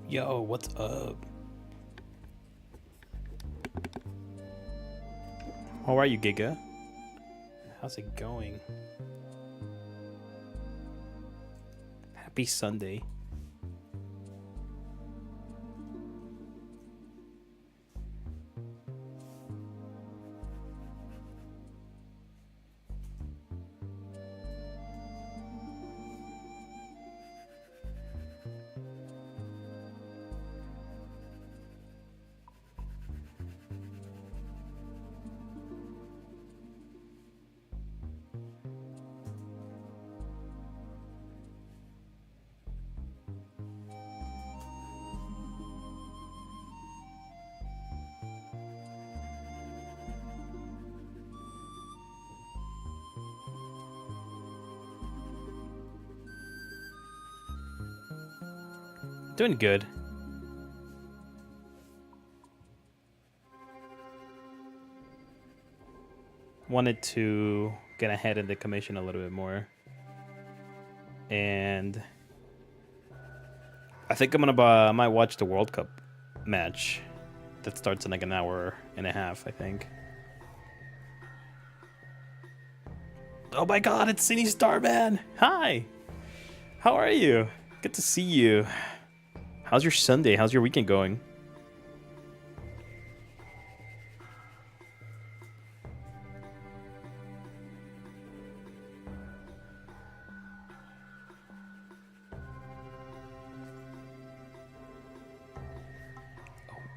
Yo, what's up? How are you, Giga? How's it going? Happy Sunday. Doing good. Wanted to get ahead in the commission a little bit more. And I think I might watch the World Cup match that starts in like an hour and a half, I think. Oh my god, it's Cine Starman! Hi! How are you? Good to see you. How's your Sunday? How's your weekend going?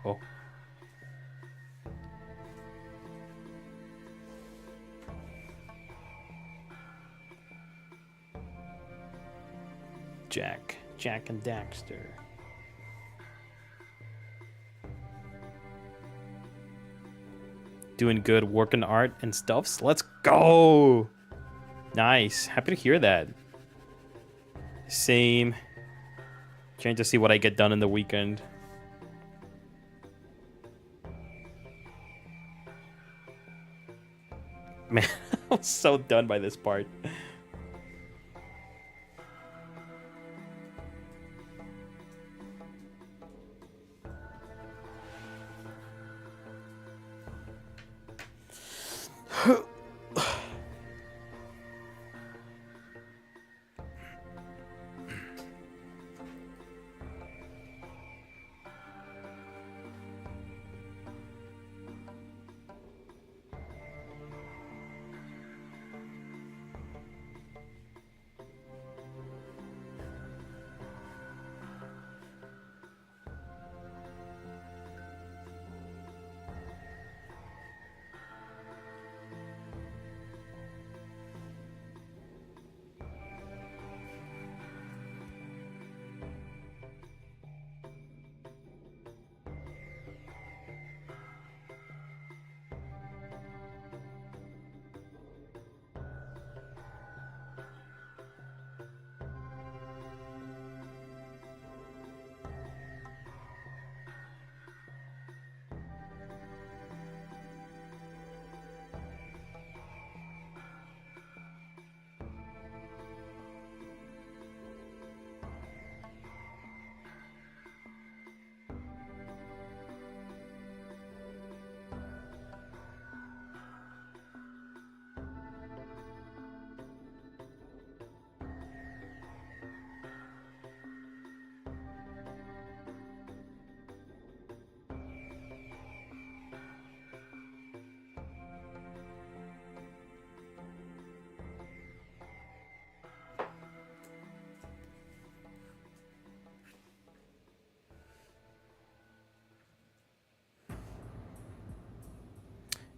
Oh. Jack and Daxter. Doing good, working art and stuffs. Let's go! Nice. Happy to hear that. Same. Trying to see what I get done in the weekend. Man, I'm so done by this part.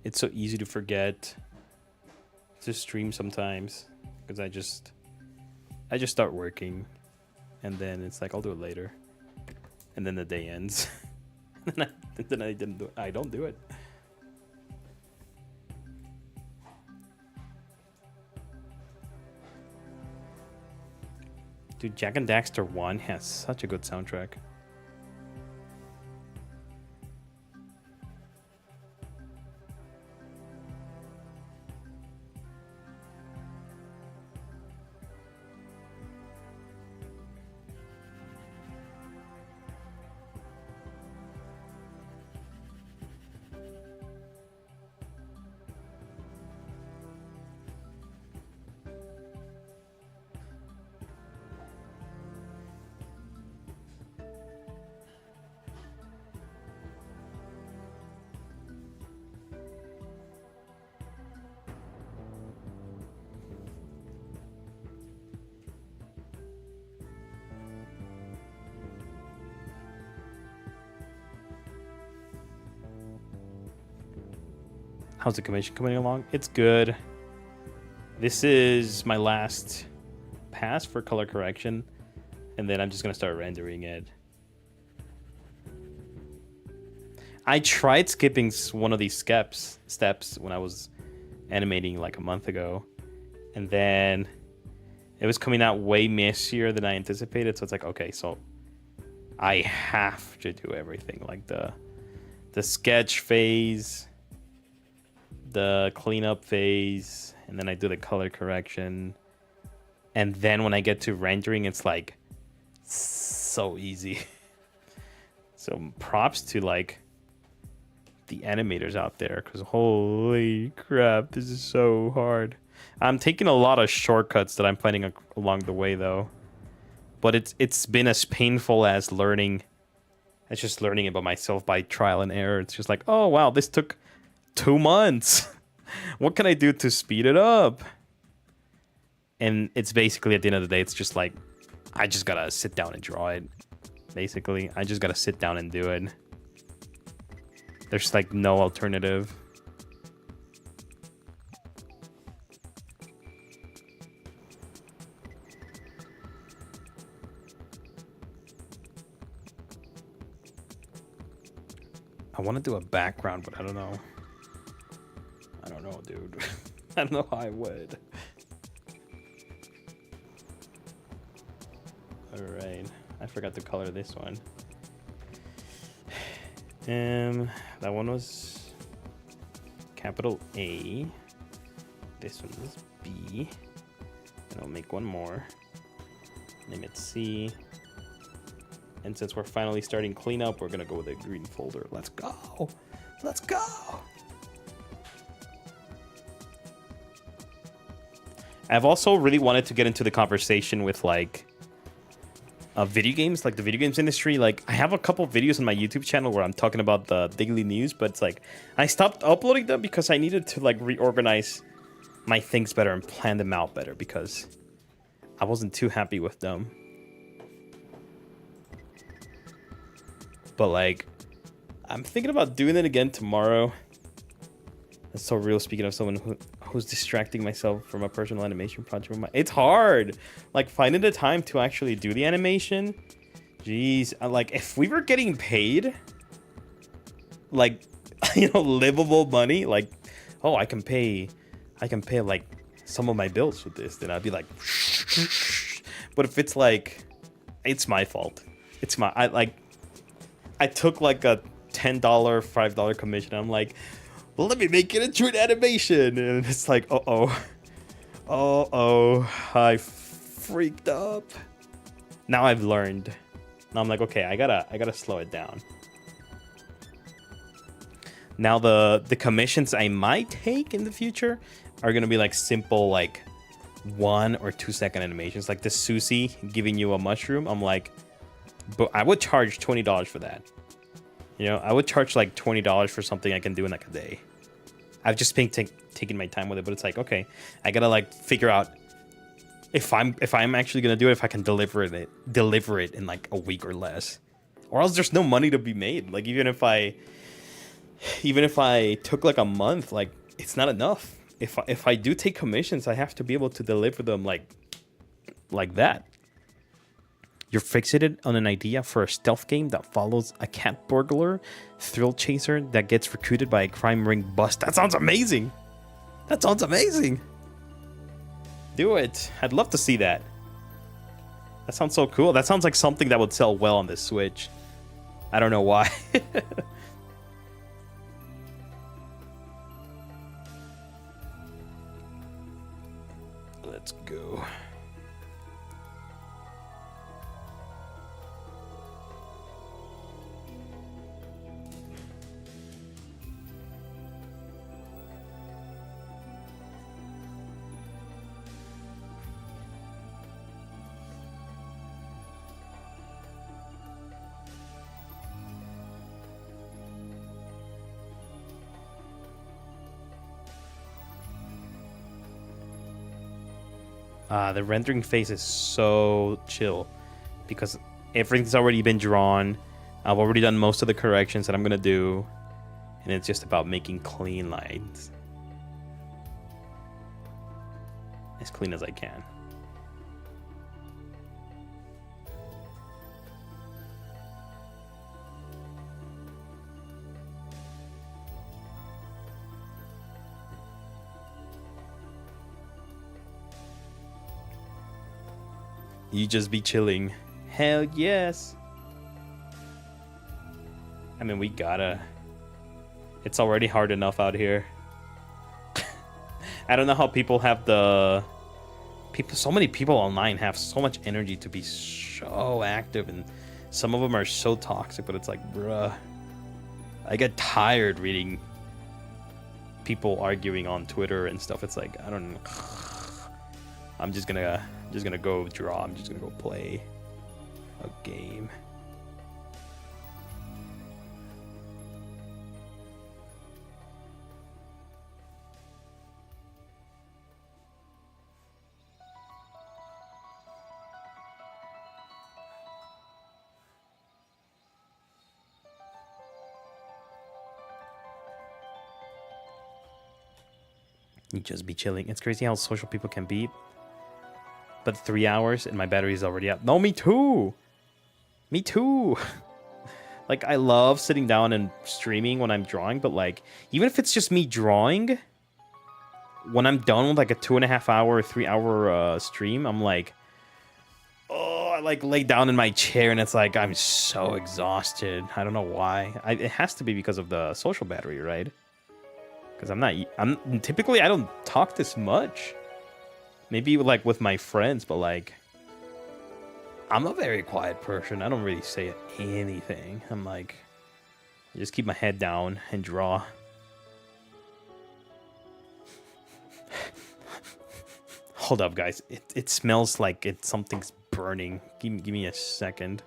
It's so easy to forget to stream sometimes because I just start working and then it's like I'll do it later and then the day ends and then I don't do it. Dude, Jack and Daxter 1 has such a good soundtrack. How's the commission coming along? It's good. This is my last pass for color correction, and then I'm just gonna start rendering it. I tried skipping one of these steps when I was animating like a month ago, and then it was coming out way messier than I anticipated. So it's like, okay, so I have to do everything, like the sketch phase, the cleanup phase, and then I do the color correction. And then when I get to rendering, it's like so easy. So props to like the animators out there, because holy crap, this is so hard. I'm taking a lot of shortcuts that I'm finding along the way though. But it's been as painful as learning. It's just learning about myself by trial and error. It's just like, oh wow, this took 2 months. What can I do to speed it up? And it's basically, at the end of the day, it's just like, I just gotta sit down and draw it. Basically, I just gotta sit down and do it. There's like no alternative. I want to do a background, but I don't know. I don't know, dude. I don't know how I would. Alright. I forgot to color this one. That one was capital A. This one was B. And I'll make one more. Name it C. And since we're finally starting cleanup, we're gonna go with a green folder. Let's go! Let's go! I've also really wanted to get into the conversation with like video games, like the video games industry. Like I have a couple videos on my YouTube channel where I'm talking about the daily news, but it's like I stopped uploading them because I needed to like reorganize my things better and plan them out better because I wasn't too happy with them. But like, I'm thinking about doing it again tomorrow. That's so real. Speaking of someone who's distracting myself from a personal animation project, it's hard. Like finding the time to actually do the animation. Jeez, like if we were getting paid, like livable money, like oh I can pay like some of my bills with this, then I'd be like. But if it's like, it's my fault. It's my I took like a $10, $5 commission. I'm like, well, let me make it into an animation. And it's like, uh-oh, I freaked up. Now I've learned. Now I'm like, okay, I gotta slow it down. Now the commissions I might take in the future are gonna be like simple, like 1 or 2 second animations. Like this Susie giving you a mushroom. I'm like, but I would charge $20 for that. I would charge like $20 for something I can do in like a day. I've just been taking my time with it, but it's like, okay, I gotta like figure out if I'm actually gonna do it, if I can deliver it in like a week or less, or else there's no money to be made. Like even if I took like a month, like it's not enough. If I do take commissions, I have to be able to deliver them like that. You're fixated on an idea for a stealth game that follows a cat burglar thrill chaser that gets recruited by a crime ring bust. That sounds amazing. That sounds amazing. Do it. I'd love to see that. That sounds so cool. That sounds like something that would sell well on this Switch. I don't know why. Let's go. The rendering phase is so chill because everything's already been drawn. I've already done most of the corrections that I'm gonna do, And it's just about making clean lines. As clean as I can. You just be chilling. Hell yes. I mean, we gotta. It's already hard enough out here. I don't know how people have the... So many people online have so much energy to be so active, and some of them are so toxic, but it's like, bruh. I get tired reading people arguing on Twitter and stuff. It's like, I don't know. I'm just gonna go draw. I'm just gonna go play a game. You just be chilling. It's crazy how social people can be. But 3 hours and my battery is already up. No, me too. Me too. Like, I love sitting down and streaming when I'm drawing, but like, even if it's just me drawing, when I'm done with like a 2.5 hour, 3 hour stream, I'm like, oh, I like lay down in my chair and it's like, I'm so exhausted. I don't know why. It has to be because of the social battery, right? Because I'm typically, I don't talk this much. Maybe like with my friends, but like, I'm a very quiet person. I don't really say anything. I'm like, I just keep my head down and draw. Hold up, guys. It smells like something's burning. Give me a second.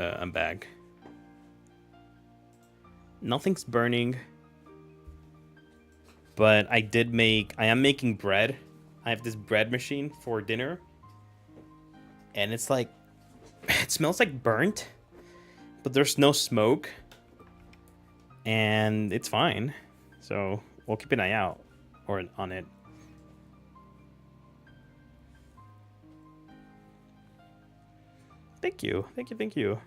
I'm back. Nothing's burning. But I am making bread. I have this bread machine for dinner. And it's like, it smells like burnt. But there's no smoke. And it's fine. So we'll keep an eye out on it. Thank you. Thank you. Thank you.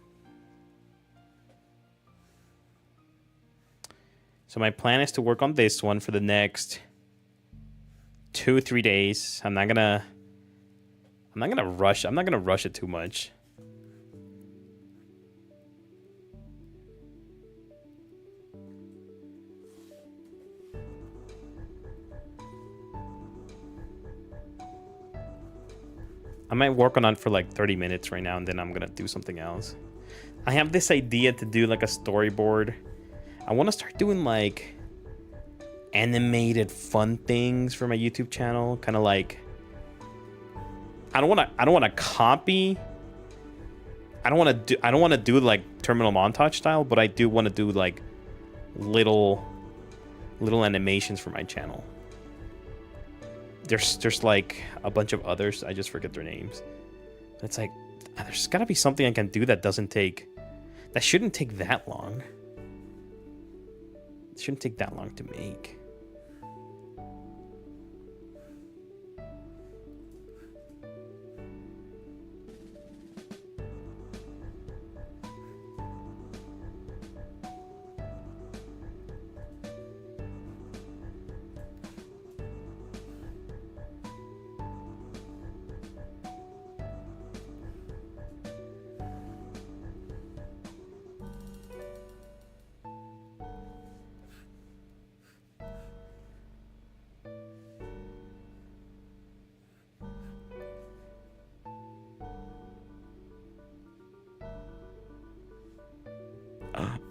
So my plan is to work on this one for the next 2-3 days. I'm not gonna rush. I'm not gonna rush it too much. I might work on it for like 30 minutes right now, and then I'm gonna do something else. I have this idea to do like a storyboard. I want to start doing like animated fun things for my YouTube channel, kind of like I don't want to copy. I don't want to do like terminal montage style, but I do want to do like little animations for my channel. There's like a bunch of others, I just forget their names. It's like there's got to be something I can do that shouldn't take that long. It shouldn't take that long to make.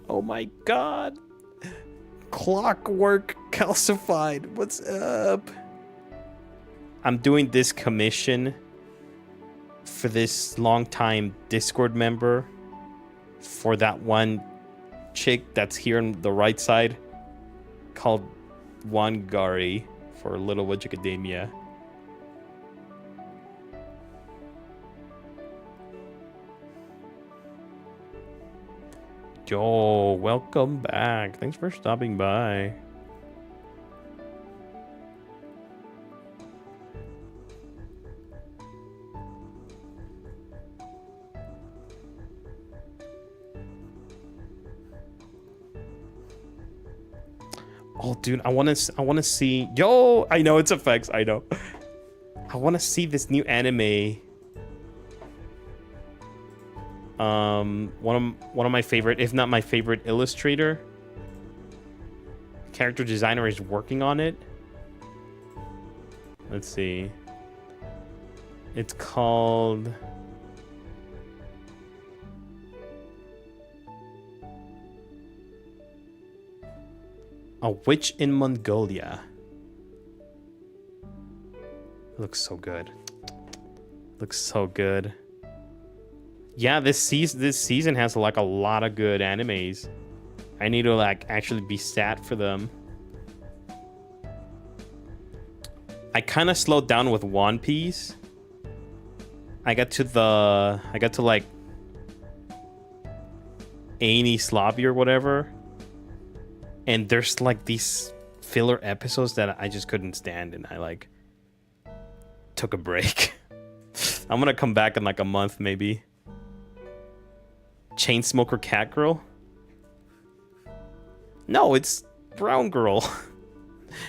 Oh my god. Clockwork calcified. What's up? I'm doing this commission for this long-time Discord member for that one chick that's here on the right side called Wangari for Little Witch Academia. Yo, welcome back. Thanks for stopping by. Oh, dude, I want to see. Yo, I know it's effects. I know. I want to see this new anime. One of my favorite, if not my favorite illustrator, character designer is working on it. Let's see. It's called A Witch in Mongolia. It looks so good. Looks so good. Yeah, this season has like a lot of good animes. I need to like actually be sat for them. I kind of slowed down with One Piece. I got to like Aini Slavi or whatever. And there's like these filler episodes that I just couldn't stand, and I like took a break. I'm gonna come back in like a month maybe. Chainsmoker Cat Girl? No, it's Brown Girl.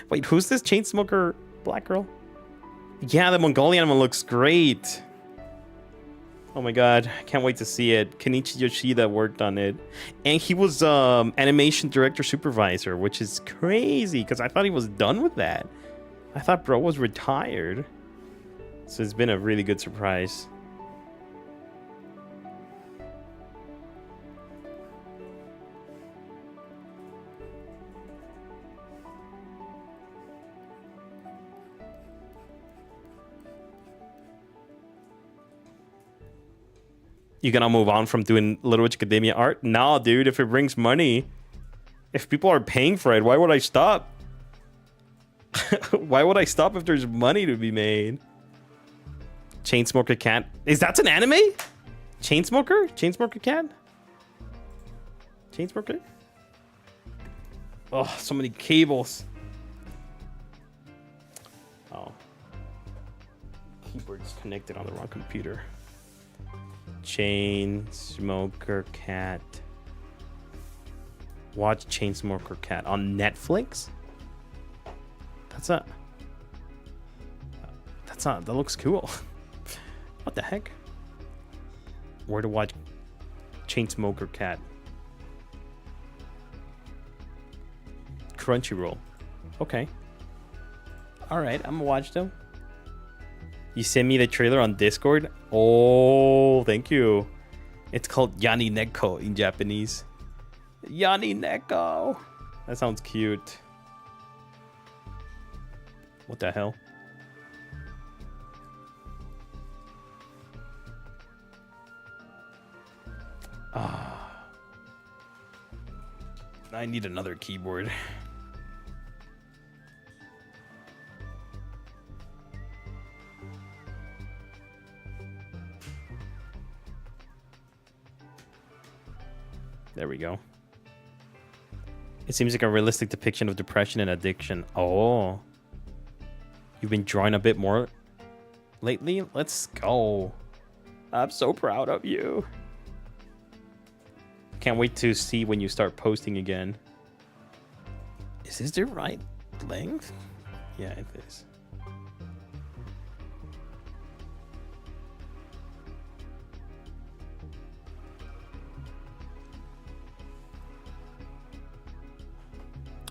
Wait, who's this Chainsmoker Black Girl? Yeah, the Mongolian one looks great. Oh my god, I can't wait to see it. Kenichi Yoshida worked on it. And he was animation director supervisor, which is crazy because I thought he was done with that. I thought bro was retired. So it's been a really good surprise. You gonna move on from doing Little Witch Academia art? No, dude, if it brings money. If people are paying for it, why would I stop? Why would I stop if there's money to be made? Chainsmoker Cat. Is that an anime? Chainsmoker? Chainsmoker Cat? Chainsmoker? Oh, so many cables. Oh. Keyboard's connected on the wrong computer. Chainsmoker Cat. Watch Chainsmoker Cat on Netflix? That looks cool. What the heck? Where to watch Chainsmoker Cat? Crunchyroll. Okay. Alright, I'm gonna watch them. You send me the trailer on Discord? Oh, thank you. It's called Yani Neko in Japanese. Yani Neko. That sounds cute. What the hell? Ah. I need another keyboard. There we go. It seems like a realistic depiction of depression and addiction. Oh. You've been drawing a bit more lately? Let's go. I'm so proud of you. Can't wait to see when you start posting again. Is this the right length? Yeah, it is.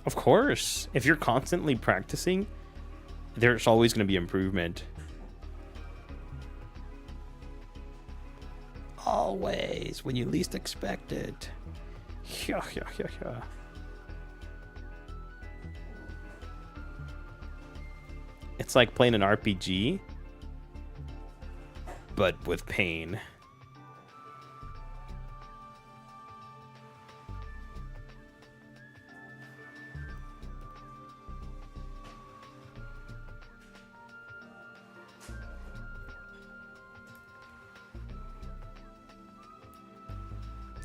Of course. If you're constantly practicing, there's always going to be improvement. Always, when you least expect it. Yeah. It's like playing an RPG, but with pain.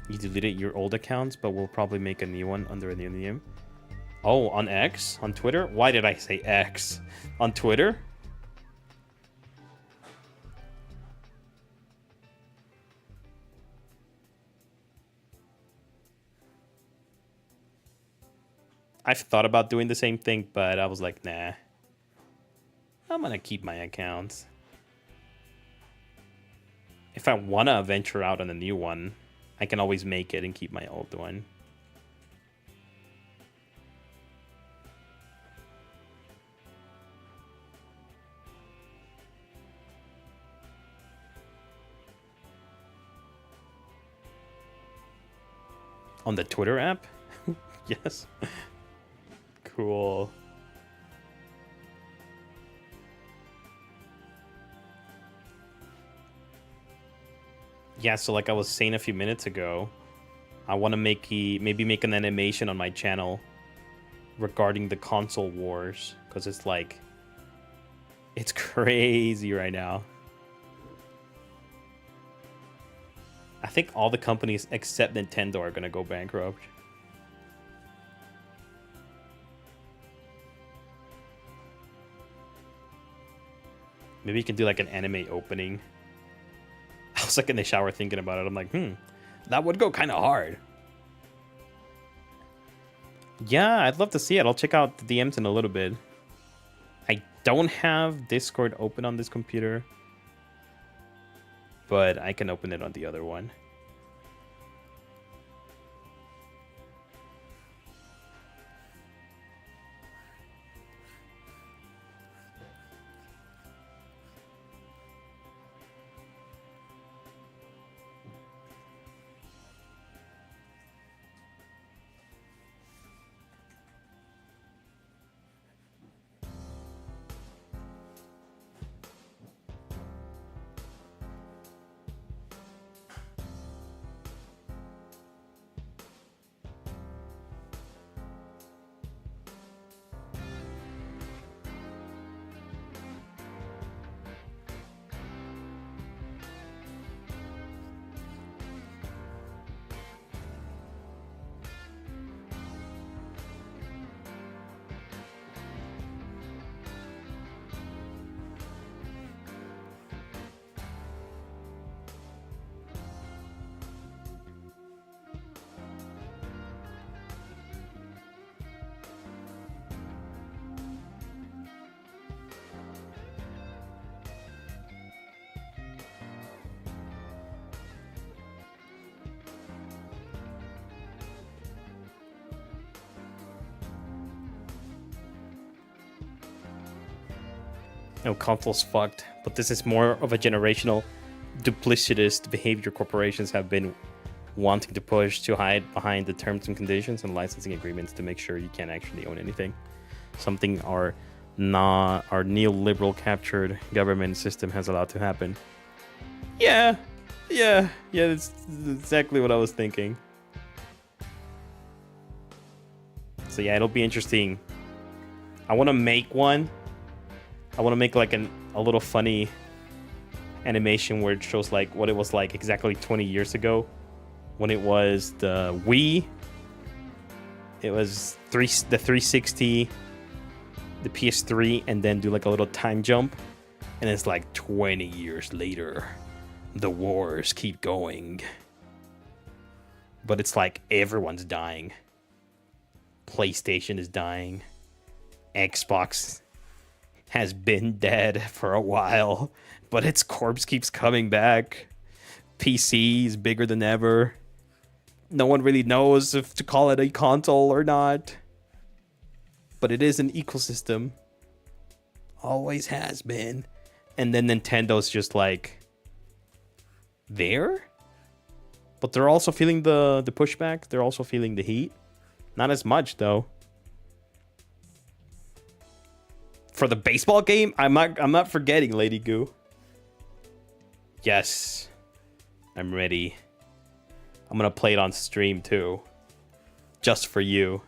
You deleted your old accounts, but we'll probably make a new one under a new name. Oh, on X? On Twitter? Why did I say X? On Twitter? I've thought about doing the same thing, but I was like, nah. I'm gonna keep my accounts. If I wanna venture out on a new one, I can always make it and keep my old one. On the Twitter app? Yes. Cool. Yeah, so like I was saying a few minutes ago, I want to maybe make an animation on my channel regarding the console wars, because it's like, it's crazy right now. I think all the companies except Nintendo are gonna go bankrupt. Maybe you can do like an anime opening. I was like in the shower thinking about it. I'm like, that would go kind of hard. Yeah, I'd love to see it. I'll check out the DMs in a little bit. I don't have Discord open on this computer, but I can open it on the other one. No, console's fucked. But this is more of a generational duplicitous behavior corporations have been wanting to push to hide behind the terms and conditions and licensing agreements to make sure you can't actually own anything. Something our neoliberal captured government system has allowed to happen. Yeah, that's exactly what I was thinking. So yeah, it'll be interesting. I want to make one. I want to make like a little funny animation where it shows like what it was like exactly 20 years ago when it was the Wii. It was the 360, the PS3, and then do like a little time jump. And it's like 20 years later. The wars keep going. But it's like everyone's dying. PlayStation is dying. Xbox has been dead for a while, but its corpse keeps coming back. PC is bigger than ever. No one really knows if to call it a console or not. But it is an ecosystem. Always has been. And then Nintendo's just like there. But they're also feeling the pushback. They're also feeling the heat. Not as much though. For the baseball game, I'm not forgetting, Lady Goo. Yes. I'm ready. I'm gonna play it on stream too. Just for you.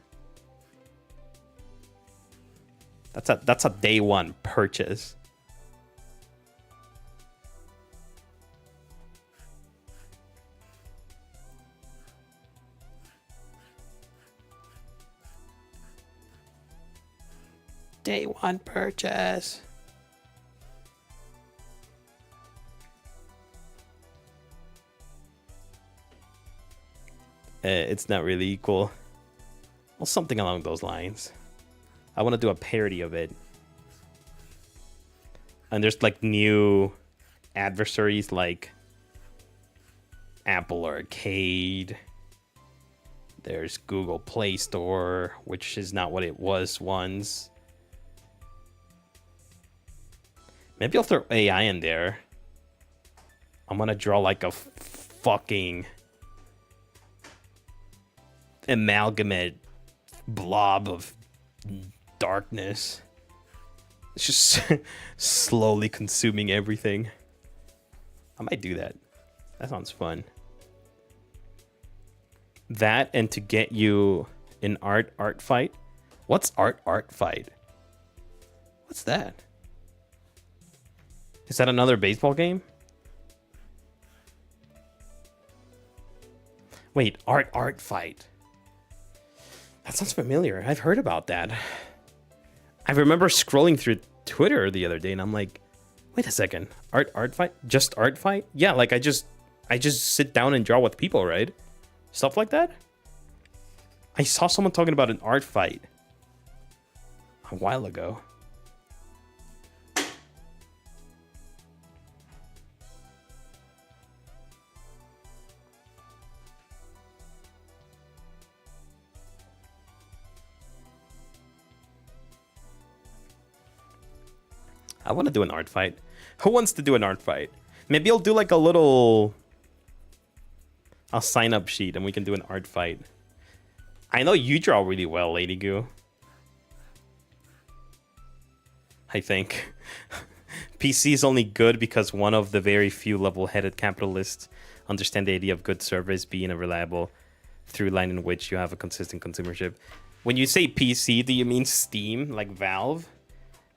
That's a day one purchase. Day one purchase. It's not really equal. Well, something along those lines. I want to do a parody of it. And there's like new adversaries like Apple Arcade. There's Google Play Store, which is not what it was once. Maybe I'll throw AI in there. I'm gonna draw like a fucking amalgamate blob of darkness. It's just slowly consuming everything. I might do that. That sounds fun. That and to get you an art fight. What's art fight? What's that? Is that another baseball game? Wait, art fight. That sounds familiar. I've heard about that. I remember scrolling through Twitter the other day and I'm like, wait a second. Art fight? Just art fight? Yeah, like I just sit down and draw with people, right? Stuff like that? I saw someone talking about an art fight a while ago. I want to do an art fight. Who wants to do an art fight? Maybe I'll do like a little... I'll sign up sheet and we can do an art fight. I know you draw really well, Lady Goo. I think. PC is only good because one of the very few level-headed capitalists understand the idea of good service being a reliable through line in which you have a consistent consumership. When you say PC, do you mean Steam, like Valve?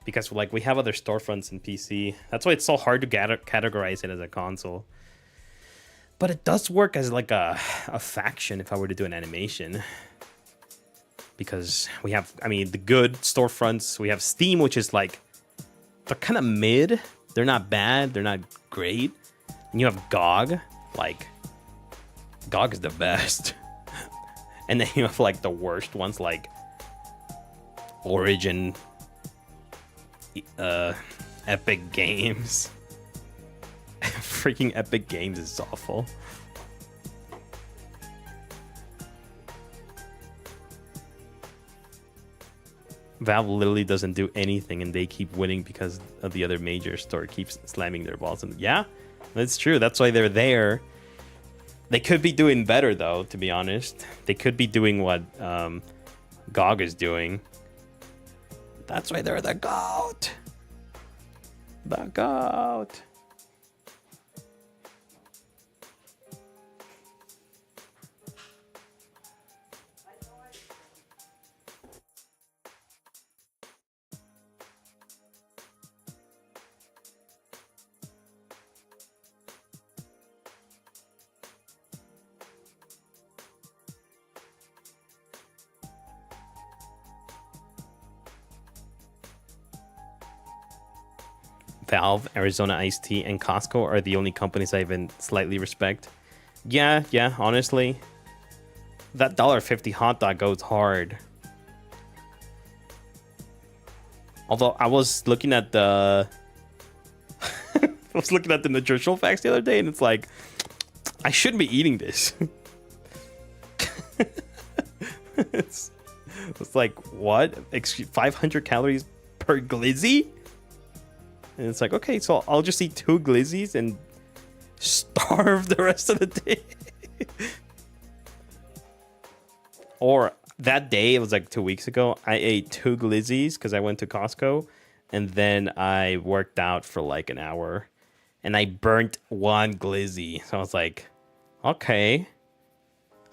Because like we have other storefronts in PC. That's why it's so hard to categorize it as a console. But it does work as like a faction if I were to do an animation. Because we have, I mean, the good storefronts. We have Steam, which is like, they're kind of mid. They're not bad. They're not great. And you have GOG. Like, GOG is the best. And then you have like the worst ones like Origin, Epic Games. Freaking Epic Games is awful. Valve literally doesn't do anything, and they keep winning because of the other major store keeps slamming their balls. And yeah, that's true. That's why they're there. They could be doing better, though, to be honest. They could be doing what GOG is doing. That's why they're the GOAT. The GOAT. Valve, Arizona Iced Tea, and Costco are the only companies I even slightly respect. Yeah, honestly. That $1.50 hot dog goes hard. Although I was looking at the nutritional facts the other day, and it's like, I shouldn't be eating this. it's like, what? 500 calories per glizzy? And it's like, okay, so I'll just eat 2 glizzies and starve the rest of the day. Or that day, it was like 2 weeks ago, I ate 2 glizzies because I went to Costco, and then I worked out for like an hour, and I burnt 1 glizzy. So I was like, okay,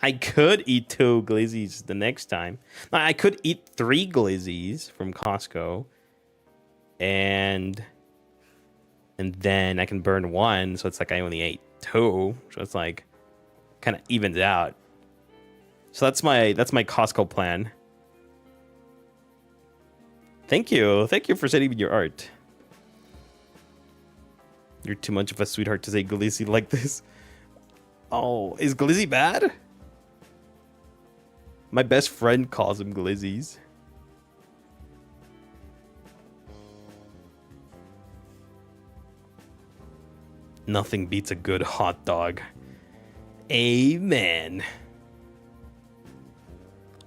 I could eat 2 glizzies the next time. Now, I could eat 3 glizzies from Costco, and then I can burn 1, so it's like I only ate 2, so it's like kind of evens out. So that's my Costco plan. Thank you for sending me your art. You're too much of a sweetheart to say glizzy like this. Oh, is glizzy bad? My best friend calls them glizzies. Nothing beats a good hot dog. Amen.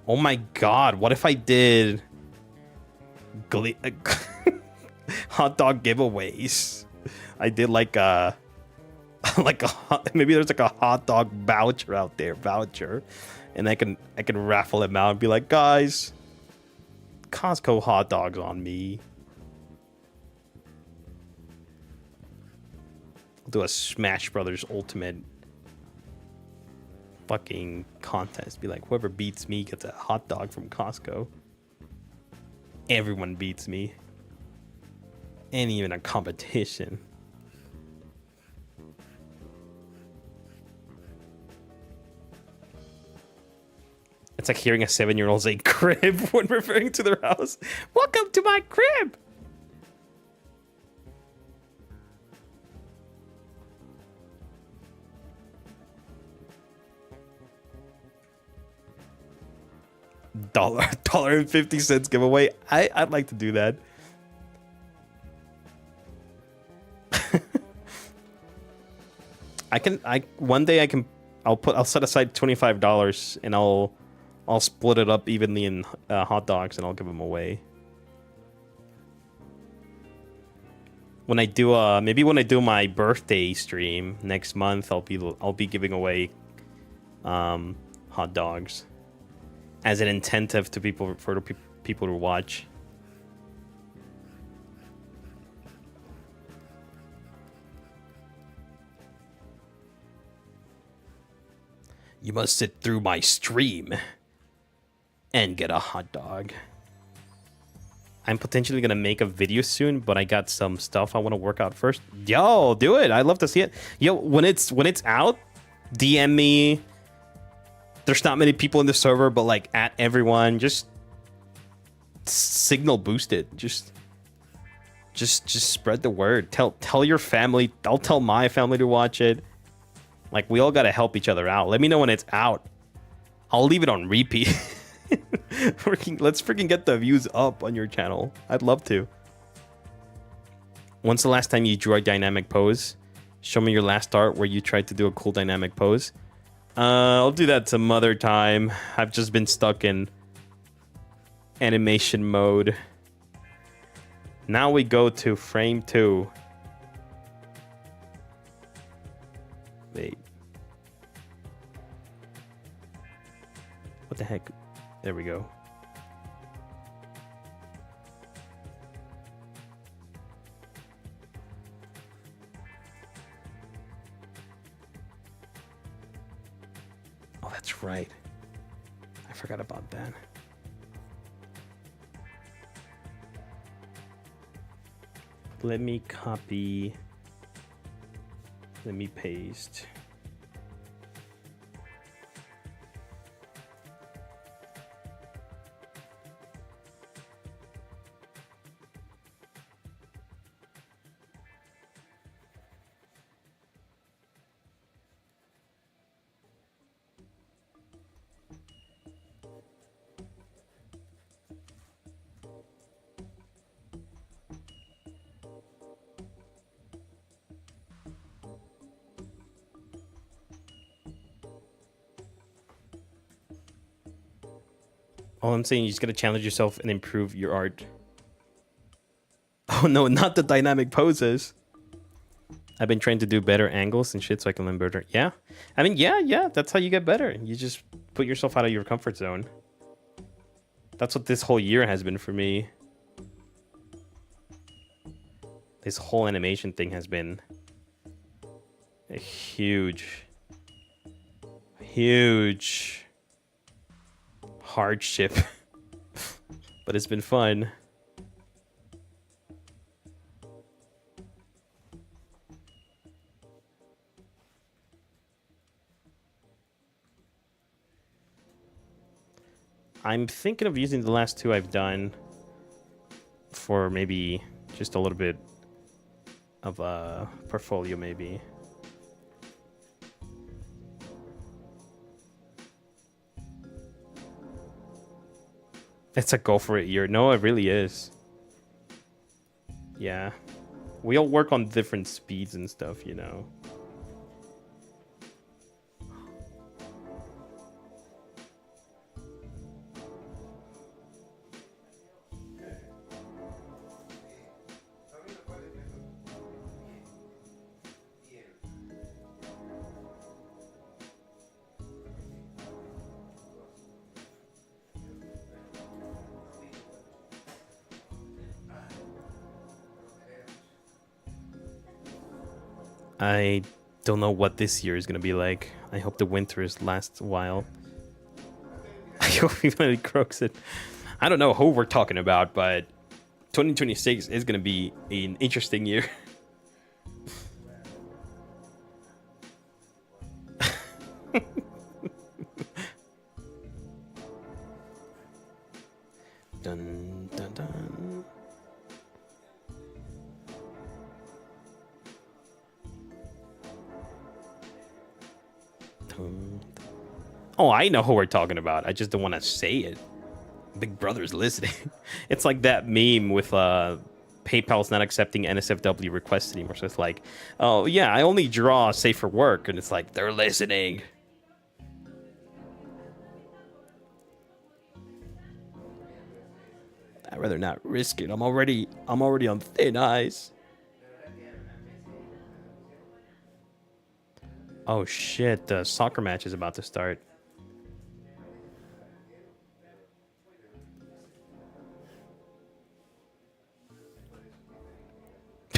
Oh my god, what if I did hot dog giveaways? I did like a maybe there's like a hot dog voucher out there, and I can raffle them out and be like, guys, Costco hot dogs on me. I'll do a Smash Brothers Ultimate fucking contest. Be like, whoever beats me gets a hot dog from Costco. Everyone beats me. Ain't even a competition. It's like hearing a 7-year-old say crib when referring to their house. Welcome to my crib. $1.50 giveaway. I'd like to do that. I'll set aside $25 and I'll split it up evenly in hot dogs and I'll give them away. When I do when I do my birthday stream next month, I'll be giving away hot dogs as an incentive to people to watch. You must sit through my stream and get a hot dog. I'm potentially gonna make a video soon, but I got some stuff I want to work out first. Yo, do it. I'd love to see it. Yo, when it's out, DM me. There's not many people in the server, but like at everyone, just signal boost it. Just spread the word. Tell your family. I'll tell my family to watch it. Like, we all gotta help each other out. Let me know when it's out. I'll leave it on repeat. Let's freaking get the views up on your channel. I'd love to. When's the last time you drew a dynamic pose? Show me your last art where you tried to do a cool dynamic pose. I'll do that some other time. I've just been stuck in animation mode. Now we go to frame 2. Wait. What the heck? There we go. Oh, that's right. I forgot about that. Let me copy. Let me paste. All I'm saying, you just gotta challenge yourself and improve your art. Oh no, not the dynamic poses. I've been trying to do better angles and shit so I can learn better. Yeah, I mean, yeah, that's how you get better. You just put yourself out of your comfort zone. That's what this whole year has been for me. This whole animation thing has been a huge hardship. But it's been fun. I'm thinking of using the last 2 I've done for maybe just a little bit of a portfolio, maybe. It's a go for it year. No, it really is. Yeah. We all work on different speeds and stuff, you know. I don't know what this year is gonna be like. I hope the winters last a while. I hope he really croaks it. I don't know who we're talking about, but 2026 is gonna be an interesting year. Dun dun dun. Oh, I know who we're talking about. I just don't want to say it. Big Brother's listening. It's like that meme with PayPal's not accepting NSFW requests anymore. So it's like, oh yeah, I only draw safe for work, and it's like they're listening. I'd rather not risk it. I'm already on thin ice. Oh shit, the soccer match is about to start.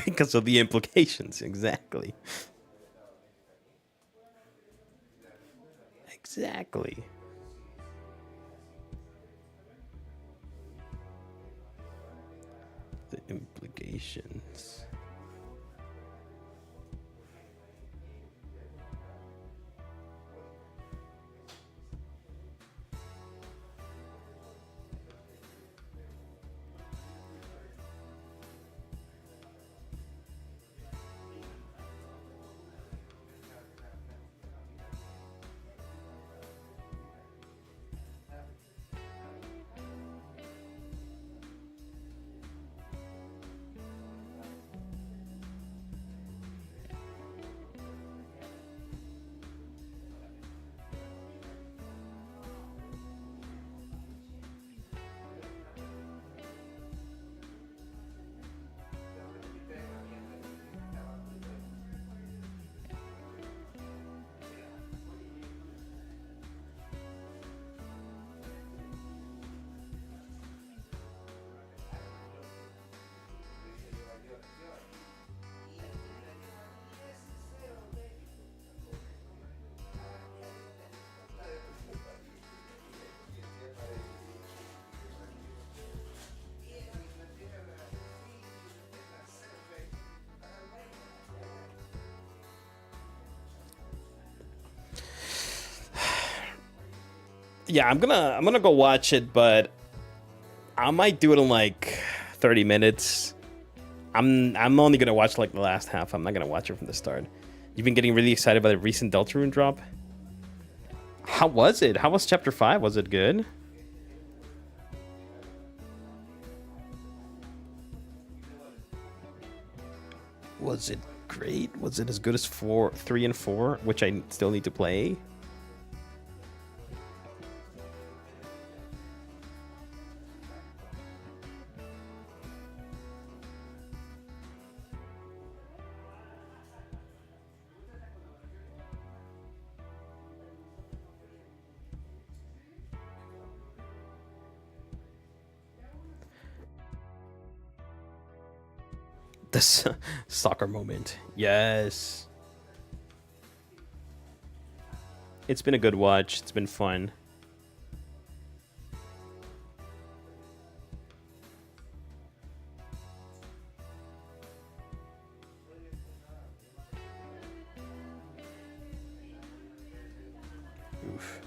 Because of the implications, exactly. Exactly. The implications. Yeah, I'm gonna go watch it, but I might do it in like 30 minutes. I'm only gonna watch like the last half. I'm not gonna watch it from the start. You've been getting really excited by the recent Deltarune drop. How was it? How was Chapter 5? Was it good? Was it great? Was it as good as 3 and 4, which I still need to play? This soccer moment. Yes. It's been a good watch. It's been fun. Oof.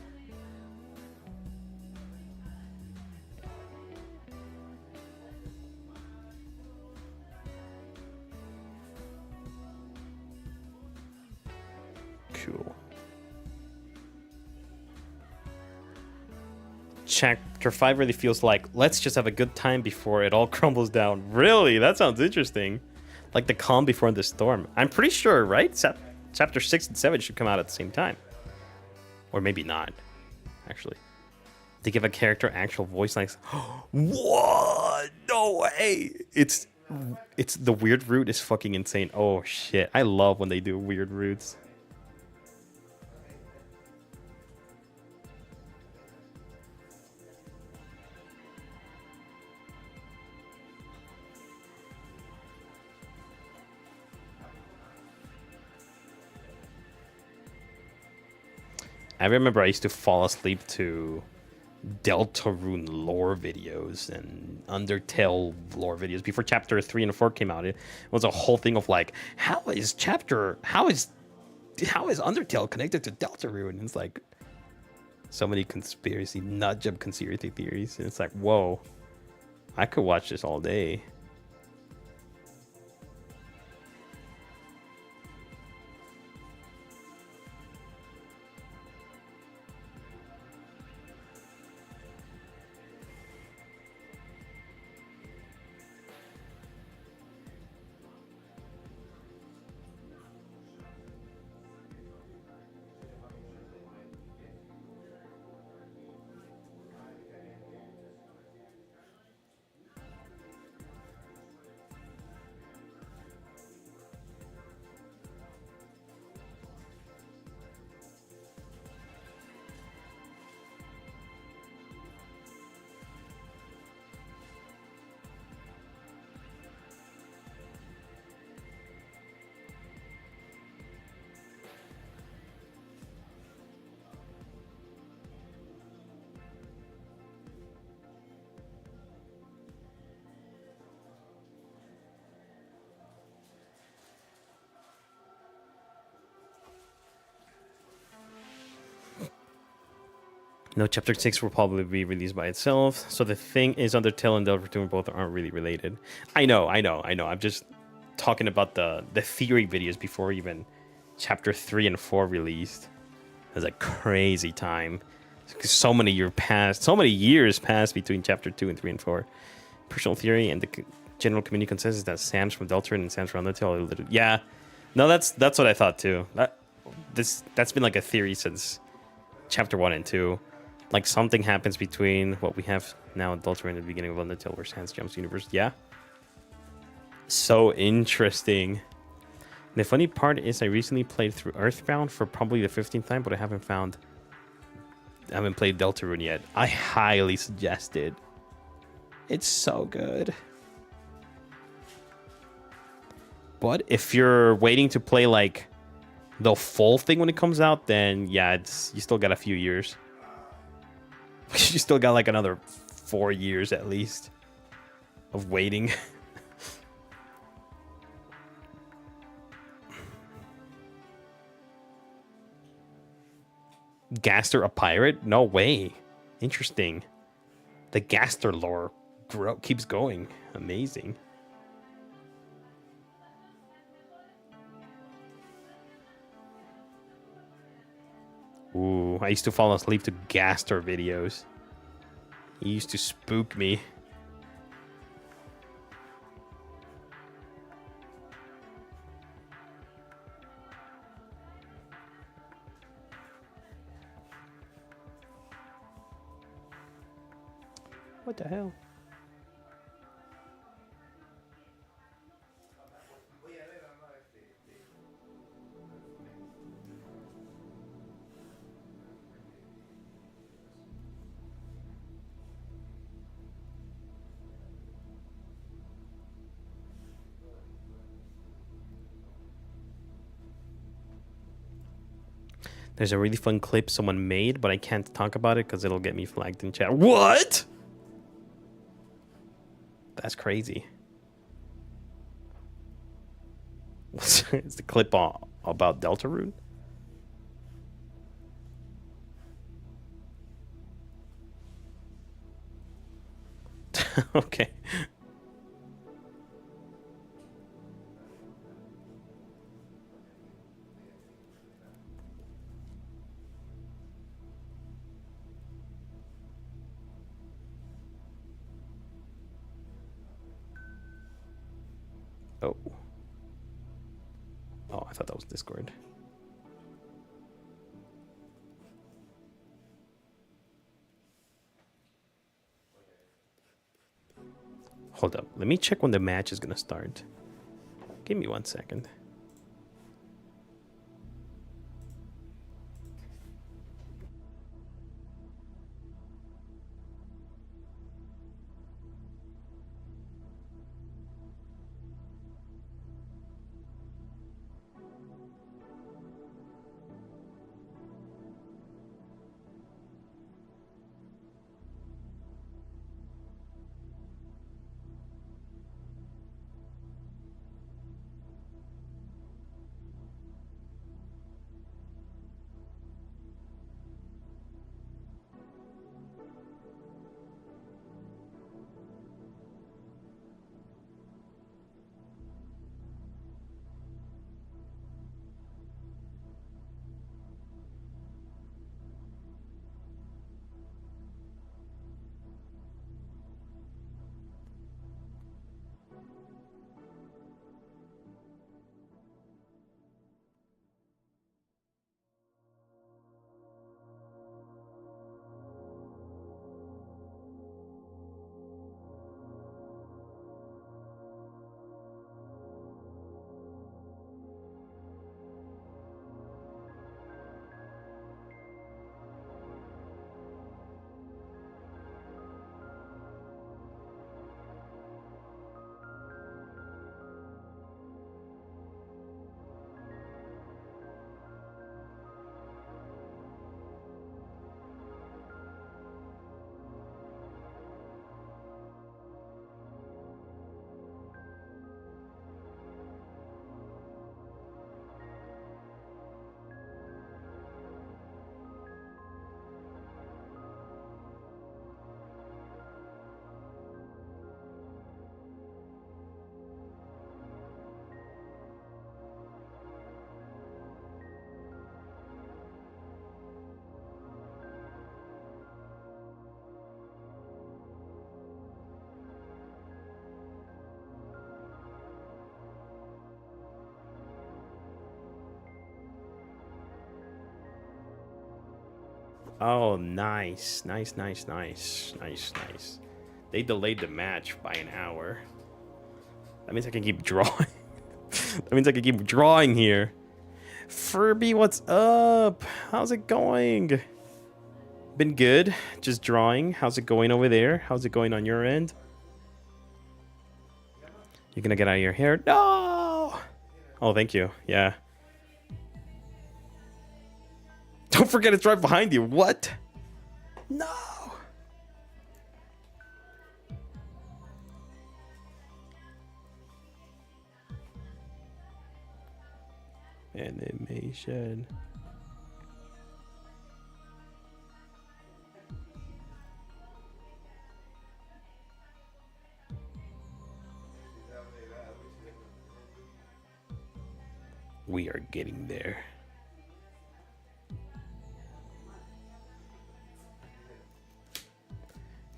Cool. Chapter 5 really feels like, let's just have a good time before it all crumbles down. Really? That sounds interesting. Like the calm before the storm. I'm pretty sure, right? Chapter 6 and 7 should come out at the same time. Or maybe not, actually. They give a character actual voice lines. What? No way! It's the weird route is fucking insane. Oh shit! I love when they do weird routes. I remember I used to fall asleep to Deltarune lore videos and Undertale lore videos before Chapter 3 and 4 came out. It was a whole thing of like, how is Undertale connected to Deltarune? And it's like so many nut job conspiracy theories. And it's like, whoa, I could watch this all day. No, Chapter 6 will probably be released by itself. So the thing is, Undertale and Deltarune both aren't really related. I know. I'm just talking about the theory videos before even Chapter 3 and 4 released. It was a crazy time. So many years passed between Chapter 2 and 3 and 4. Personal theory and the general community consensus that Sam's from Deltarune and Sam's from Undertale are literally... Yeah. No, that's what I thought too. That's been like a theory since Chapter 1 and 2. Like something happens between what we have now in Deltarune and the beginning of Undertale where Sans jumps universe. Yeah. So interesting. The funny part is I recently played through Earthbound for probably the 15th time, but I haven't played Deltarune yet. I highly suggest it. It's so good. But if you're waiting to play like the full thing when it comes out, then yeah, you still got a few years. You still got like another 4 years at least of waiting. Gaster a pirate? No way. Interesting. The Gaster lore keeps going. Amazing. Ooh, I used to fall asleep to Gaster videos. He used to spook me. What the hell? There's a really fun clip someone made, but I can't talk about it because it'll get me flagged in chat. What? That's crazy. It's the clip about Deltarune? Okay. Oh. Oh, I thought that was Discord. Hold up. Let me check when the match is going to start. Give me 1 second. Oh, nice. Nice. They delayed the match by an hour. That means I can keep drawing. That means I can keep drawing here. Furby, what's up? How's it going? Been good. Just drawing. How's it going over there? How's it going on your end? You're gonna get out of your hair? No! Oh, thank you. Yeah. Don't forget it's right behind you. What? No! Animation. We are getting there.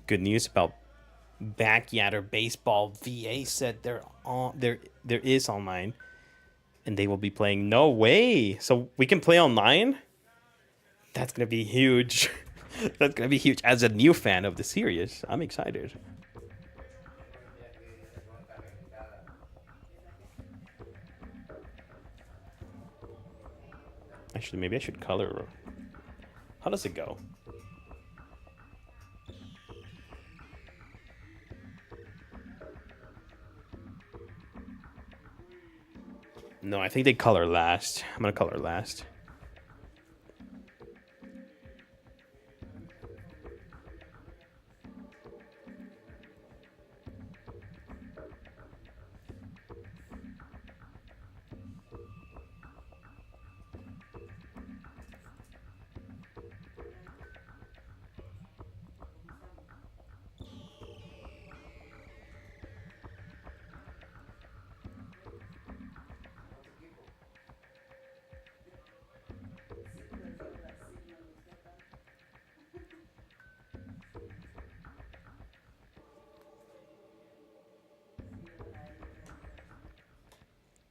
Good news about Backyarder Baseball VA said there is online, and they will be playing. No way! So we can play online? That's gonna be huge. That's gonna be huge. As a new fan of the series, I'm excited. Actually, maybe I should color. How does it go? No, I think they color last. I'm gonna color last.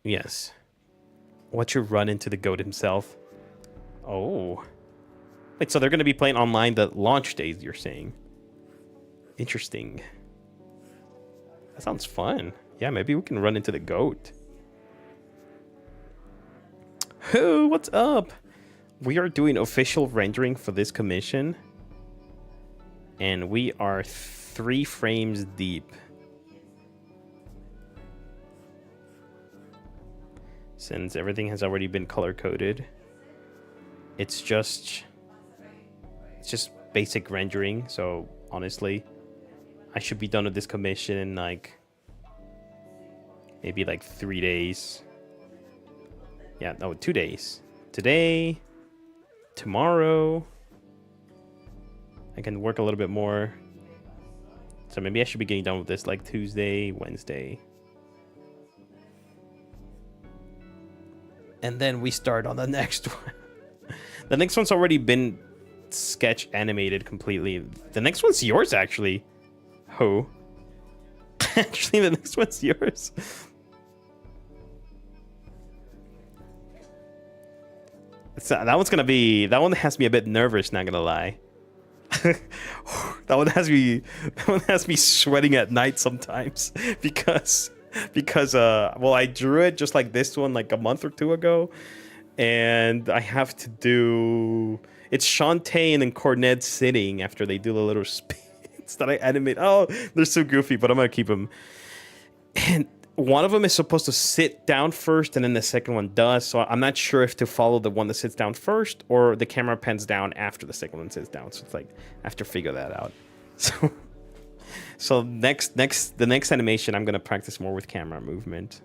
Yes. Watch you run into the goat himself. Oh. Wait, so they're going to be playing online the launch days, you're saying? Interesting. That sounds fun. Yeah, maybe we can run into the goat. Who? What's up? We are doing official rendering for this commission. And we are 3 frames deep. Since everything has already been color coded, it's just basic rendering. So honestly, I should be done with this commission in like maybe like 3 days. Yeah, no, 2 days. Today, tomorrow. I can work a little bit more. So maybe I should be getting done with this like Tuesday, Wednesday. And then we start on the next one. The next one's already been sketch animated completely. The next one's yours, actually. Ho. Actually, the next one's yours. That one's gonna be. That one has me a bit nervous. Not gonna lie. that one has me sweating at night sometimes because well, I drew it just like this one like a month or 2 ago, and I have to do it's Shantae and Cornette sitting after they do the little spins that I animate. Oh, they're so goofy, but I'm gonna keep them. And one of them is supposed to sit down first, and then the second one does. So I'm not sure if to follow the one that sits down first or the camera pans down after the second one sits down. So it's like I have to figure that out. So the next animation, I'm gonna practice more with camera movement,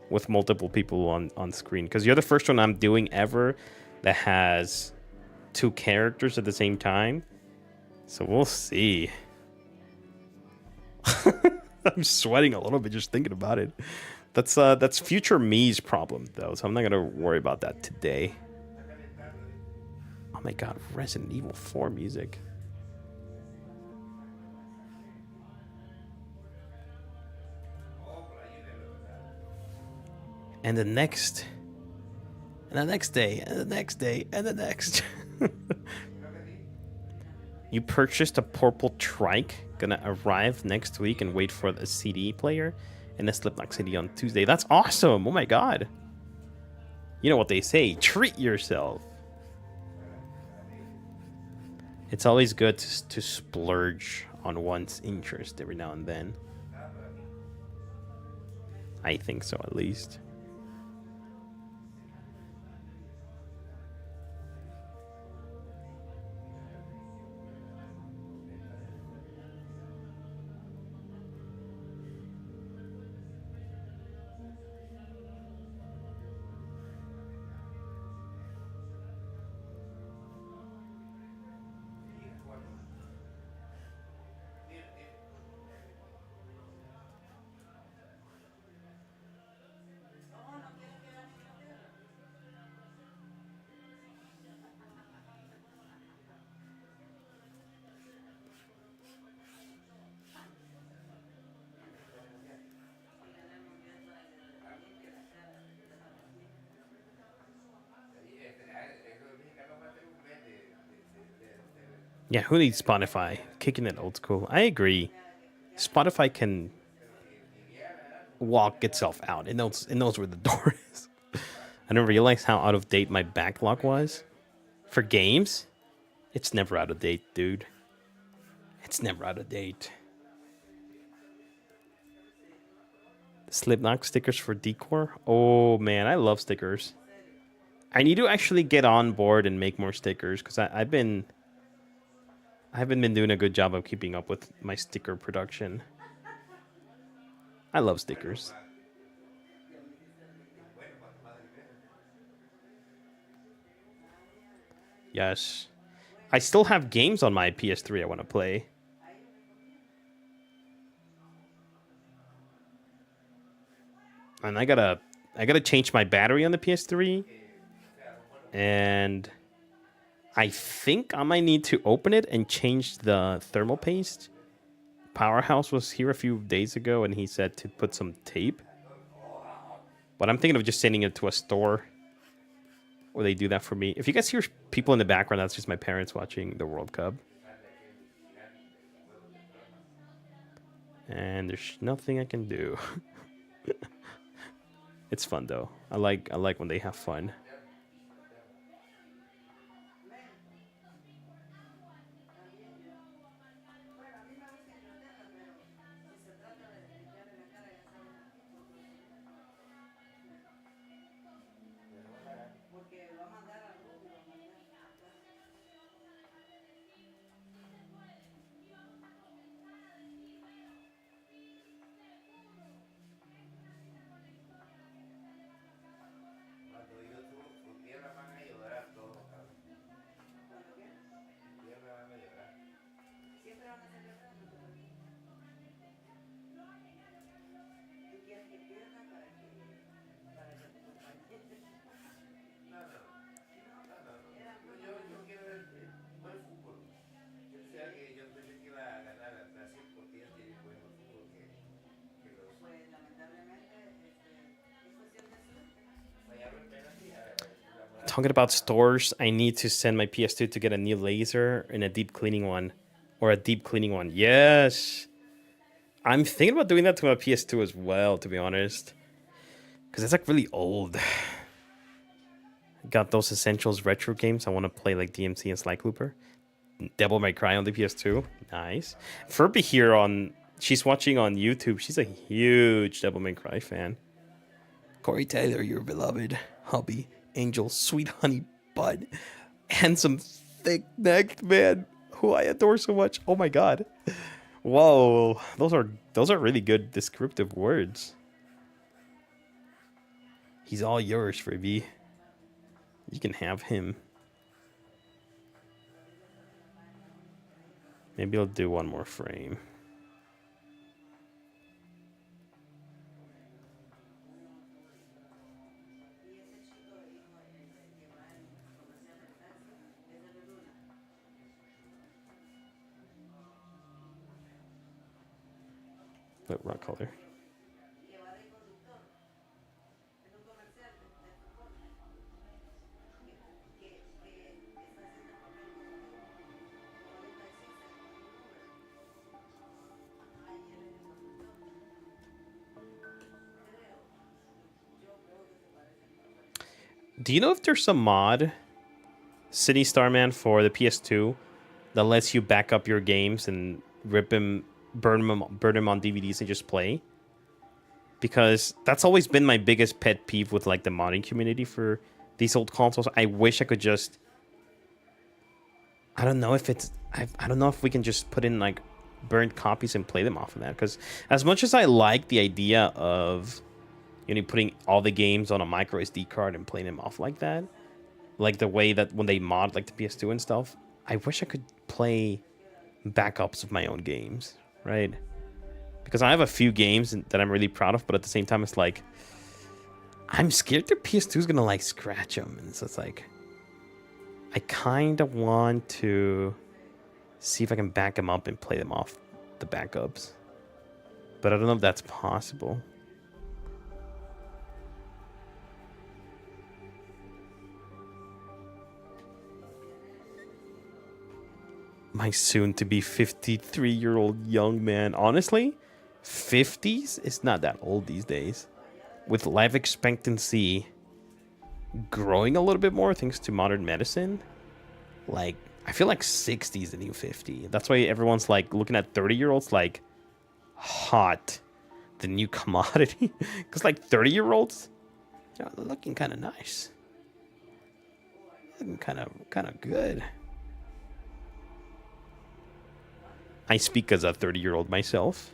with multiple people on screen. Because you're the first one I'm doing ever that has 2 characters at the same time. So we'll see. I'm sweating a little bit just thinking about it. That's future me's problem though, so I'm not gonna worry about that today. Oh my god, Resident Evil 4 music. And the next day, and the next day, and the next. You purchased a purple trike, gonna arrive next week and wait for the CD player and a Slipknot CD on Tuesday. That's awesome! Oh my god. You know what they say, treat yourself. It's always good to splurge on one's interest every now and then. I think so, at least. Yeah, who needs Spotify? Kicking it old school. I agree. Spotify can walk itself out. It knows where the door is. I didn't realize how out of date my backlog was. For games, it's never out of date, dude. It's never out of date. Slipknot stickers for decor? Oh man, I love stickers. I need to actually get on board and make more stickers because I haven't been doing a good job of keeping up with my sticker production. I love stickers. Yes. I still have games on my PS3 I want to play. And I gotta change my battery on the PS3. And I think I might need to open it and change the thermal paste. Powerhouse was here a few days ago and he said to put some tape. But I'm thinking of just sending it to a store where they do that for me. If you guys hear people in the background, that's just my parents watching the World Cup. And there's nothing I can do. It's fun though. I like when they have fun. Talking about stores, I need to send my PS2 to get a new laser and a deep cleaning one. Or a deep cleaning one. Yes. I'm thinking about doing that to my PS2 as well, to be honest. Because it's like really old. Got those Essentials retro games. I want to play like DMC and Sly Cooper. Devil May Cry on the PS2. Nice. Furby here she's watching on YouTube. She's a huge Devil May Cry fan. Corey Taylor, your beloved hubby, angel, sweet honey bud, handsome, thick-necked man who I adore so much. Oh my god. Whoa. Those are really good descriptive words. He's all yours, Furby. You can have him. Maybe I'll do one more frame. What rock color? Do you know if there's some mod, City Starman for the PS2, that lets you back up your games and rip them, burn them on DVDs and just play? Because that's always been my biggest pet peeve with like the modding community for these old consoles. I wish I could just, I don't know if it's, I don't know if we can just put in like burnt copies and play them off of that. Because as much as I like the idea of, you know, putting all the games on a micro SD card and playing them off like that, like the way that when they mod like the PS2 and stuff, I wish I could play backups of my own games, right? Because I have a few games that I'm really proud of, but at the same time, it's like, I'm scared the PS2 is going to like scratch them. And so it's like, I kind of want to see if I can back them up and play them off the backups. But I don't know if that's possible. My soon-to-be 53-year-old young man. Honestly, 50s is not that old these days. With life expectancy growing a little bit more thanks to modern medicine, like, I feel like 60 is the new 50. That's why everyone's like looking at 30-year-olds like hot, the new commodity. Because like 30-year-olds, they're looking kind of nice, looking kind of good. I speak as a 30-year-old myself.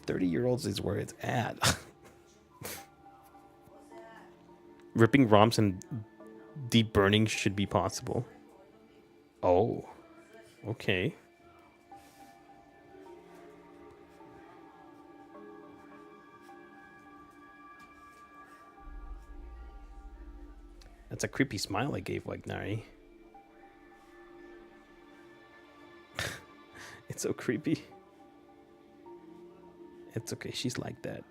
30-year-olds is where it's at. Ripping ROMs and deep burning should be possible. Oh, okay. That's a creepy smile I gave Wagnari. It's so creepy. It's okay, she's like that.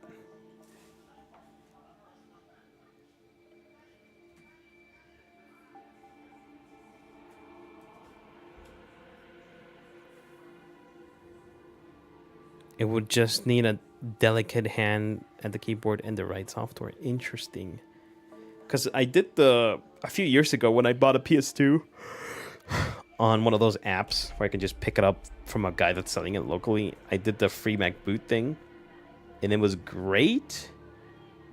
It would just need a delicate hand at the keyboard and the right software. Interesting. Because I did a few years ago when I bought a PS2 on one of those apps where I can just pick it up from a guy that's selling it locally. I did the free Mac boot thing, and it was great.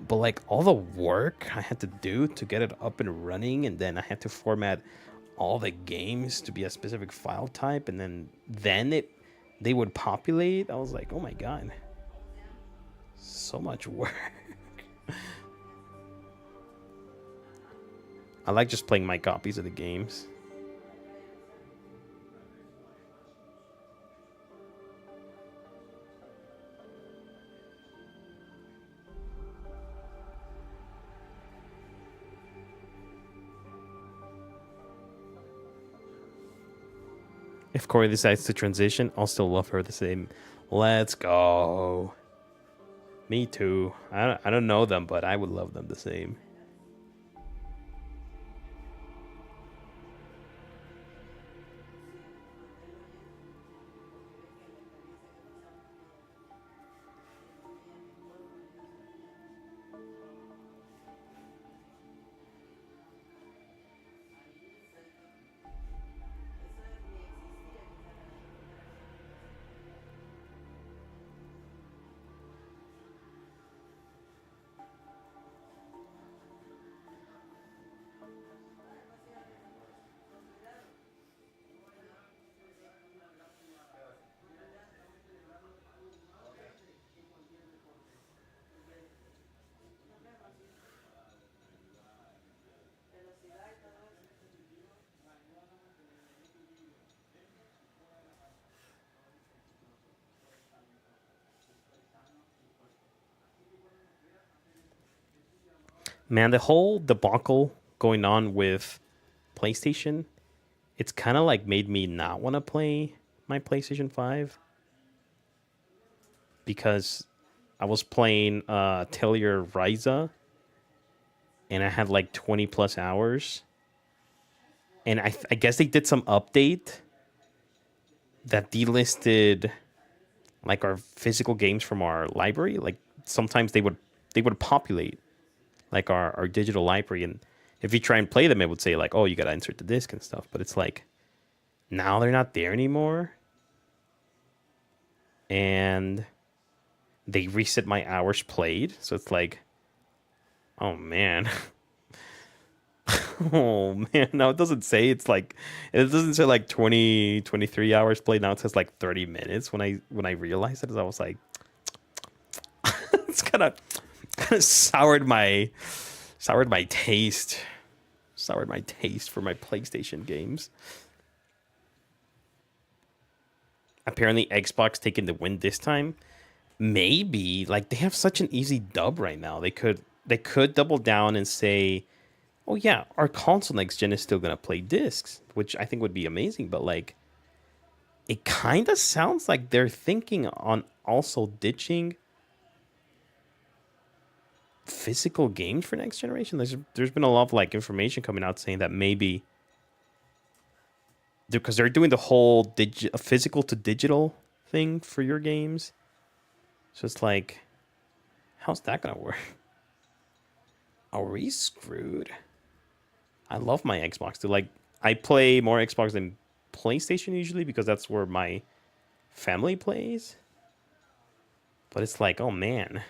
But like all the work I had to do to get it up and running, and then I had to format all the games to be a specific file type, and then they would populate. I was like, oh my god, so much work. I like just playing my copies of the games. If Corey decides to transition, I'll still love her the same. Let's go. Me too. I don't know them, but I would love them the same. Man, the whole debacle going on with PlayStation, it's kind of like made me not want to play my PlayStation 5 because I was playing Atelier Ryza and I had like 20 plus hours. And I guess they did some update that delisted like our physical games from our library. Like sometimes they would populate like our digital library, and if you try and play them, it would say like, oh, you gotta insert the disc and stuff. But it's like now they're not there anymore, and they reset my hours played. So it's like, oh man. Oh man, no, it doesn't say. It's like, it doesn't say like 23 hours played. Now it says like 30 minutes. When I realized it, I was like, it's kind of soured my taste for my PlayStation games. Apparently Xbox taking the win this time. Maybe, like, they have such an easy dub right now. They could double down and say, oh yeah, our console next gen is still gonna play discs, which I think would be amazing. But like, it kind of sounds like they're thinking on also ditching physical games for next generation. There's been a lot of like information coming out saying that maybe because they're doing the whole physical to digital thing for your games. So it's like, how's that gonna work? Are we screwed? I love my Xbox too. Like, I play more Xbox than PlayStation usually because that's where my family plays. But it's like, oh man.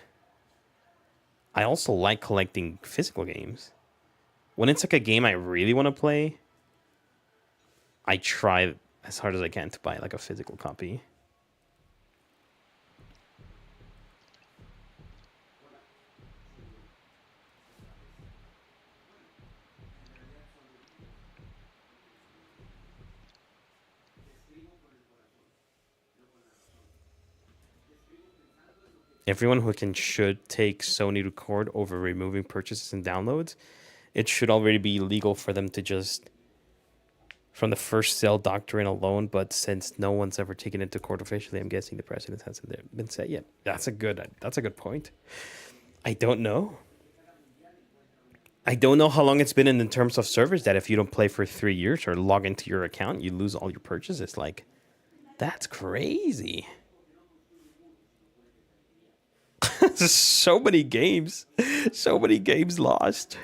I also like collecting physical games. When it's like a game I really want to play, I try as hard as I can to buy like a physical copy. Everyone who can should take Sony to court over removing purchases and downloads. It should already be illegal for them to just from the first sale doctrine alone, but since no one's ever taken it to court officially, I'm guessing the precedent hasn't been set yet. That's a good point. I don't know. I don't know how long it's been in terms of servers that if you don't play for 3 years or log into your account, you lose all your purchases. Like, that's crazy. So many games. So many games lost.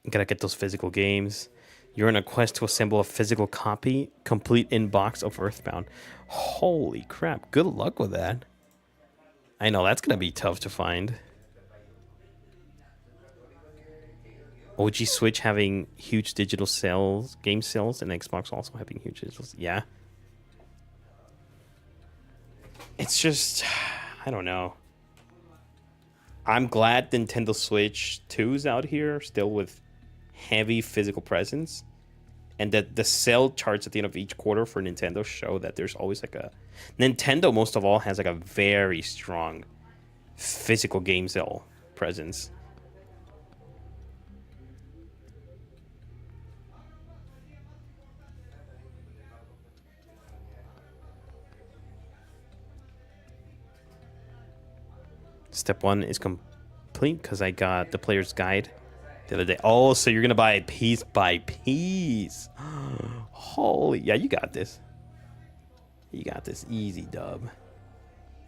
You gotta get those physical games. You're on a quest to assemble a physical copy, complete inbox of Earthbound. Holy crap. Good luck with that. I know that's gonna be tough to find. OG Switch having huge digital sales, game sales, and Xbox also having huge digital. Yeah. It's just, I don't know. I'm glad Nintendo Switch 2's out here still with heavy physical presence, and that the sale charts at the end of each quarter for Nintendo show that there's always like a Nintendo most of all has like a very strong physical game sale presence. Step 1 is complete because I got the player's guide the other day. Oh, so you're gonna buy it piece by piece. Holy, yeah, you got this. You got this easy, dub,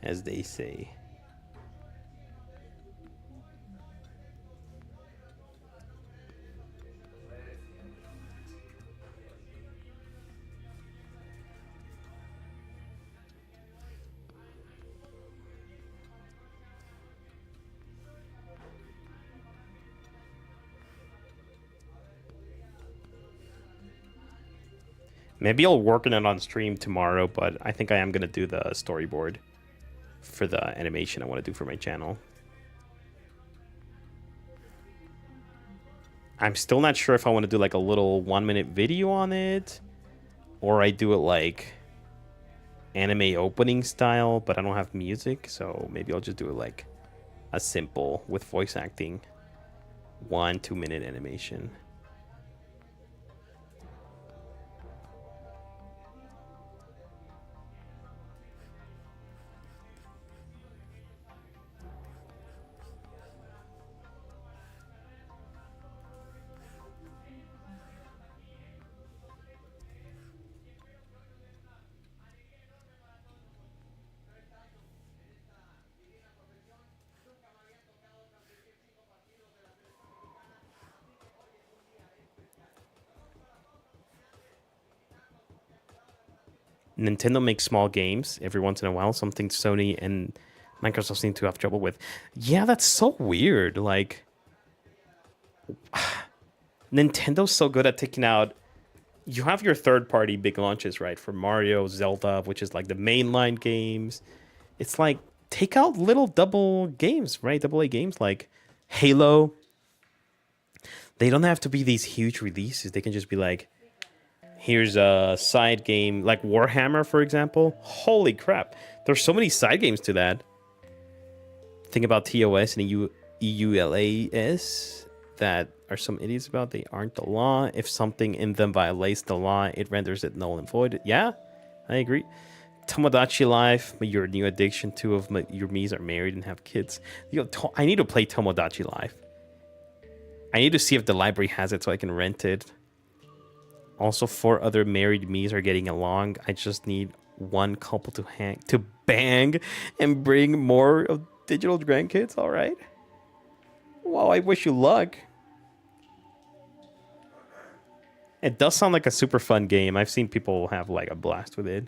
as they say. Maybe I'll work on it on stream tomorrow, but I think I am gonna do the storyboard for the animation I want to do for my channel. I'm still not sure if I want to do like a little 1-minute video on it, or I do it like anime opening style, but I don't have music, so maybe I'll just do it like a simple with voice acting 1-2 minute animation. Nintendo makes small games every once in a while, something Sony and Microsoft seem to have trouble with. Yeah, that's so weird. Like, Nintendo's so good at taking out. You have your third-party big launches, right? For Mario, Zelda, which is like the mainline games. It's like take out little double games, right? Double A games like Halo. They don't have to be these huge releases. They can just be like, here's a side game like Warhammer, for example. Holy crap. There's so many side games to that. Think about TOS and EULAS that are some idiots about. They aren't the law. If something in them violates the law, it renders it null and void. Yeah, I agree. Tomodachi Life, your new addiction. Two of your Miis are married and have kids. I need to play Tomodachi Life. I need to see if the library has it so I can rent it. Also, 4 other married Miis are getting along. I just need one couple to bang and bring more of digital grandkids. All right. Well, I wish you luck. It does sound like a super fun game. I've seen people have like a blast with it.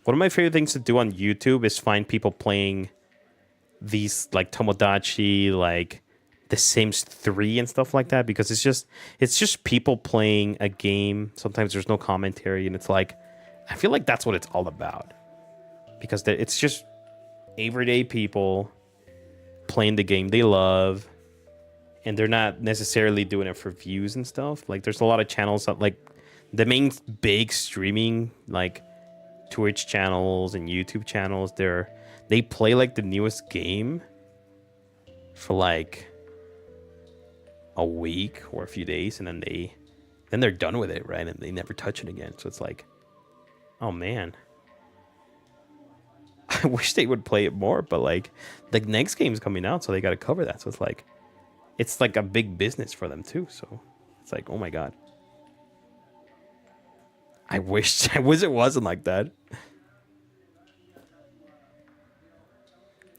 One of my favorite things to do on YouTube is find people playing these like Tomodachi, like The Sims 3 and stuff like that, because it's just people playing a game. Sometimes there's no commentary, and it's like, I feel like that's what it's all about, because it's just everyday people playing the game they love, and they're not necessarily doing it for views and stuff. Like there's a lot of channels that, like the main big streaming like Twitch channels and YouTube channels, they play like the newest game for like a week or a few days, and then they're done with it, right? And they never touch it again. So it's like, oh man, I wish they would play it more, but like the next game's coming out, so they got to cover that. So it's like a big business for them too. So it's like, oh my god, I wish it wasn't like that.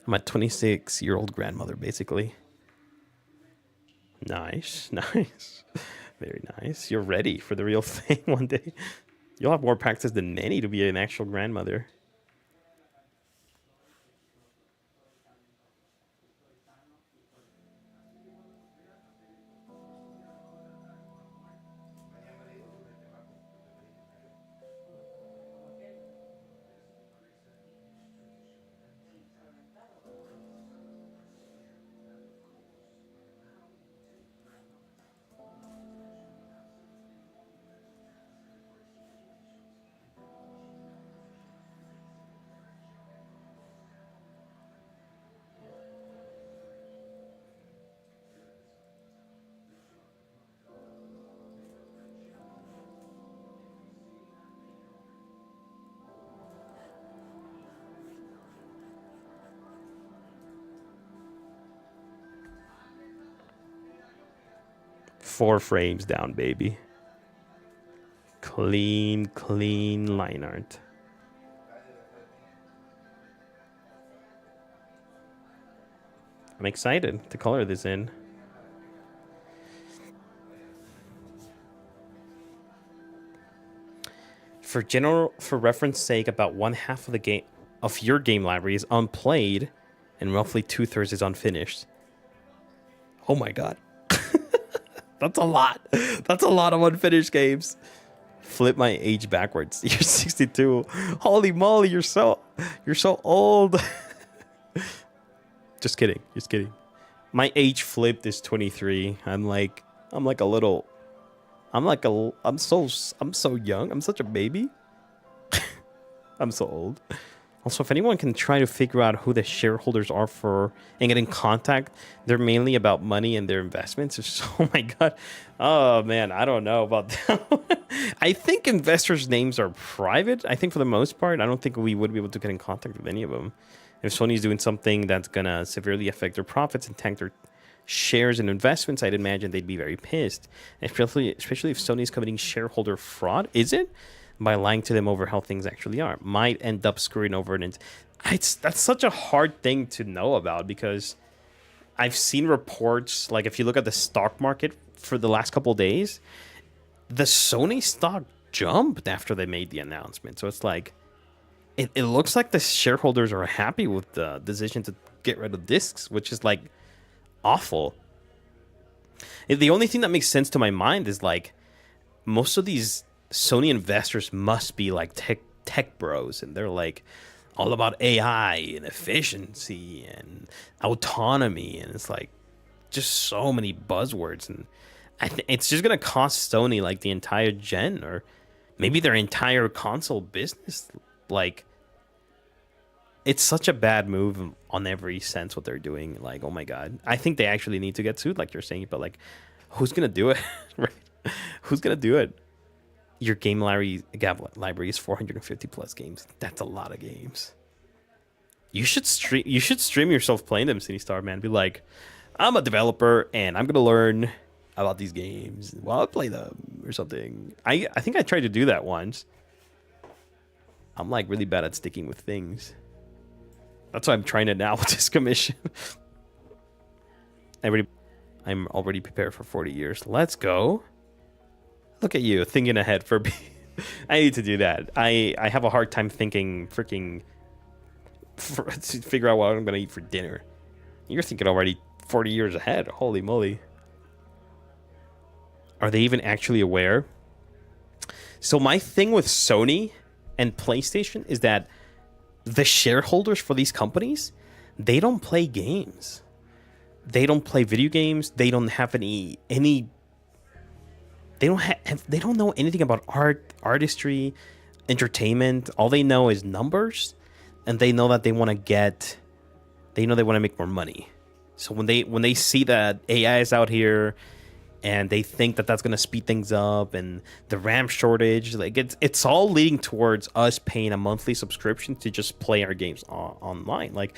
I'm a 26-year-old grandmother, basically. Nice, nice. Very nice. You're ready for the real thing one day. You'll have more practice than many to be an actual grandmother. Four frames down, baby. Clean line art. I'm excited to color this in. For reference sake, about 1/2 of the game of your game library is unplayed, and roughly 2/3 is unfinished. Oh my god. That's a lot. That's a lot of unfinished games. Flip my age backwards. You're 62. Holy moly, you're so old. Just kidding. Just kidding. My age flipped is 23. I'm so young. I'm such a baby. I'm so old. Also, if anyone can try to figure out who the shareholders are for and get in contact, they're mainly about money and their investments. It's just, oh my god. Oh man, I don't know about that. I think investors' names are private. I think for the most part, I don't think we would be able to get in contact with any of them. If Sony's doing something that's gonna severely affect their profits and tank their shares and investments, I'd imagine they'd be very pissed. Especially if Sony's committing shareholder fraud. Is it? By lying to them over how things actually are, might end up screwing over it. That's such a hard thing to know about, because I've seen reports, like if you look at the stock market for the last couple of days, the Sony stock jumped after they made the announcement. So it's like, it looks like the shareholders are happy with the decision to get rid of discs, which is like awful. The only thing that makes sense to my mind is like, most of these Sony investors must be like tech bros, and they're like all about AI and efficiency and autonomy, and it's like just so many buzzwords, and it's just gonna cost Sony like the entire gen, or maybe their entire console business. Like, it's such a bad move on every sense what they're doing. Like, oh my god, I think they actually need to get sued, like you're saying. But like, who's gonna do it? Right? Who's gonna do it? Your game library is 450 plus games. That's a lot of games. You should stream. You should stream yourself playing them, City Star, man. Be like, I'm a developer and I'm gonna learn about these games while I play them or something. I think I tried to do that once. I'm like really bad at sticking with things. That's why I'm trying it now with this commission. I'm already prepared for 40 years. Let's go. Look at you thinking ahead for me. I need to do that. I have a hard time thinking freaking to figure out what I'm gonna eat for dinner. You're thinking already 40 years ahead. Holy moly. Are they even actually aware? So my thing with Sony and PlayStation is that the shareholders for these companies, they don't play games. They don't play video games. They don't have any they don't know anything about artistry, entertainment. All they know is numbers, and they know that they want to make more money. So when they see that AI is out here, and they think that that's going to speed things up, and the RAM shortage, like it's all leading towards us paying a monthly subscription to just play our games online. Like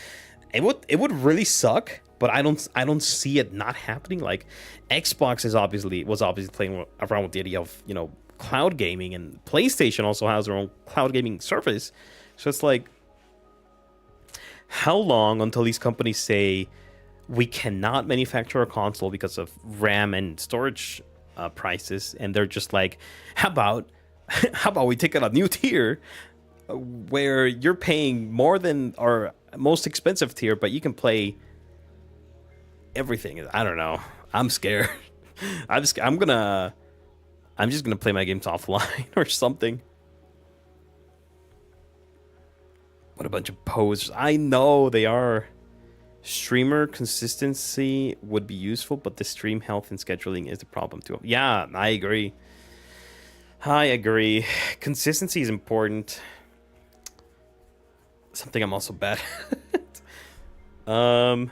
it would really suck, but I don't see it not happening. Like Xbox was obviously playing around with the idea of, you know, cloud gaming, and PlayStation also has their own cloud gaming service. So it's like, how long until these companies say we cannot manufacture a console because of RAM and storage prices, and they're just like, how about we take out a new tier where you're paying more than our most expensive tier, but you can play everything. I don't know. I'm scared. I'm just gonna play my games offline or something. What a bunch of posers. I know they are. Streamer consistency would be useful, but the stream health and scheduling is the problem too. Yeah, I agree. Consistency is important. Something I'm also bad at.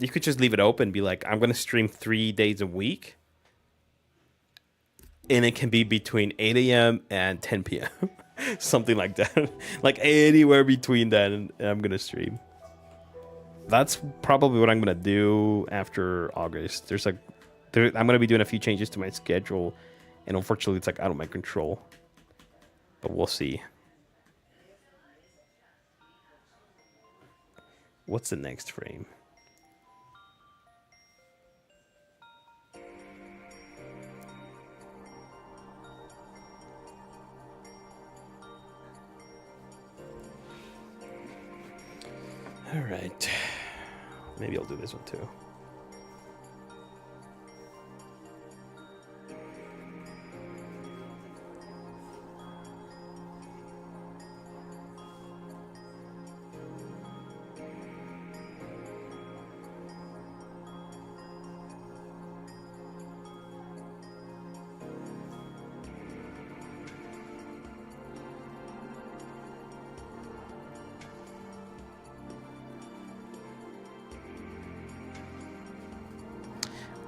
You could just leave it open, be like, I'm gonna stream 3 days a week, and it can be between 8 a.m. and 10 p.m. Something like that. Like anywhere between that, and I'm gonna stream. That's probably what I'm gonna do after August. I'm gonna be doing a few changes to my schedule, and unfortunately it's like out of my control, but we'll see. What's the next frame? All right, maybe I'll do this one too.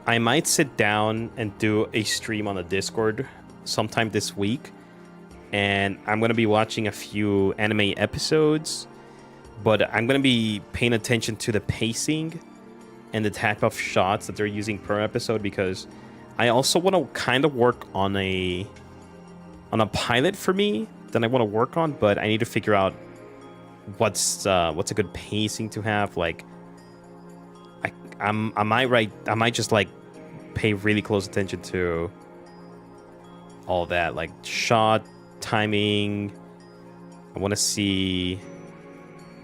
I might sit down and do a stream on the Discord sometime this week, and I'm going to be watching a few anime episodes, but I'm going to be paying attention to the pacing and the type of shots that they're using per episode, because I also want to kind of work on a pilot for me that I want to work on, but I need to figure out what's a good pacing to have. Like, I might just like pay really close attention to all that, like shot timing. I want to see.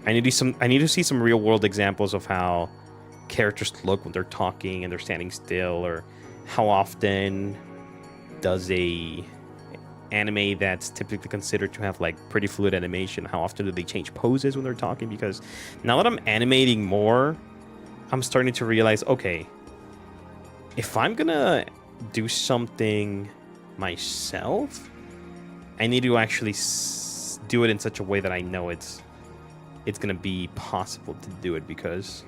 I need to see some real world examples of how characters look when they're talking and they're standing still, or how often does a anime that's typically considered to have like pretty fluid animation, how often do they change poses when they're talking? Because now that I'm animating more, I'm starting to realize, okay, if I'm gonna do something myself, I need to actually do it in such a way that I know it's gonna be possible to do it, because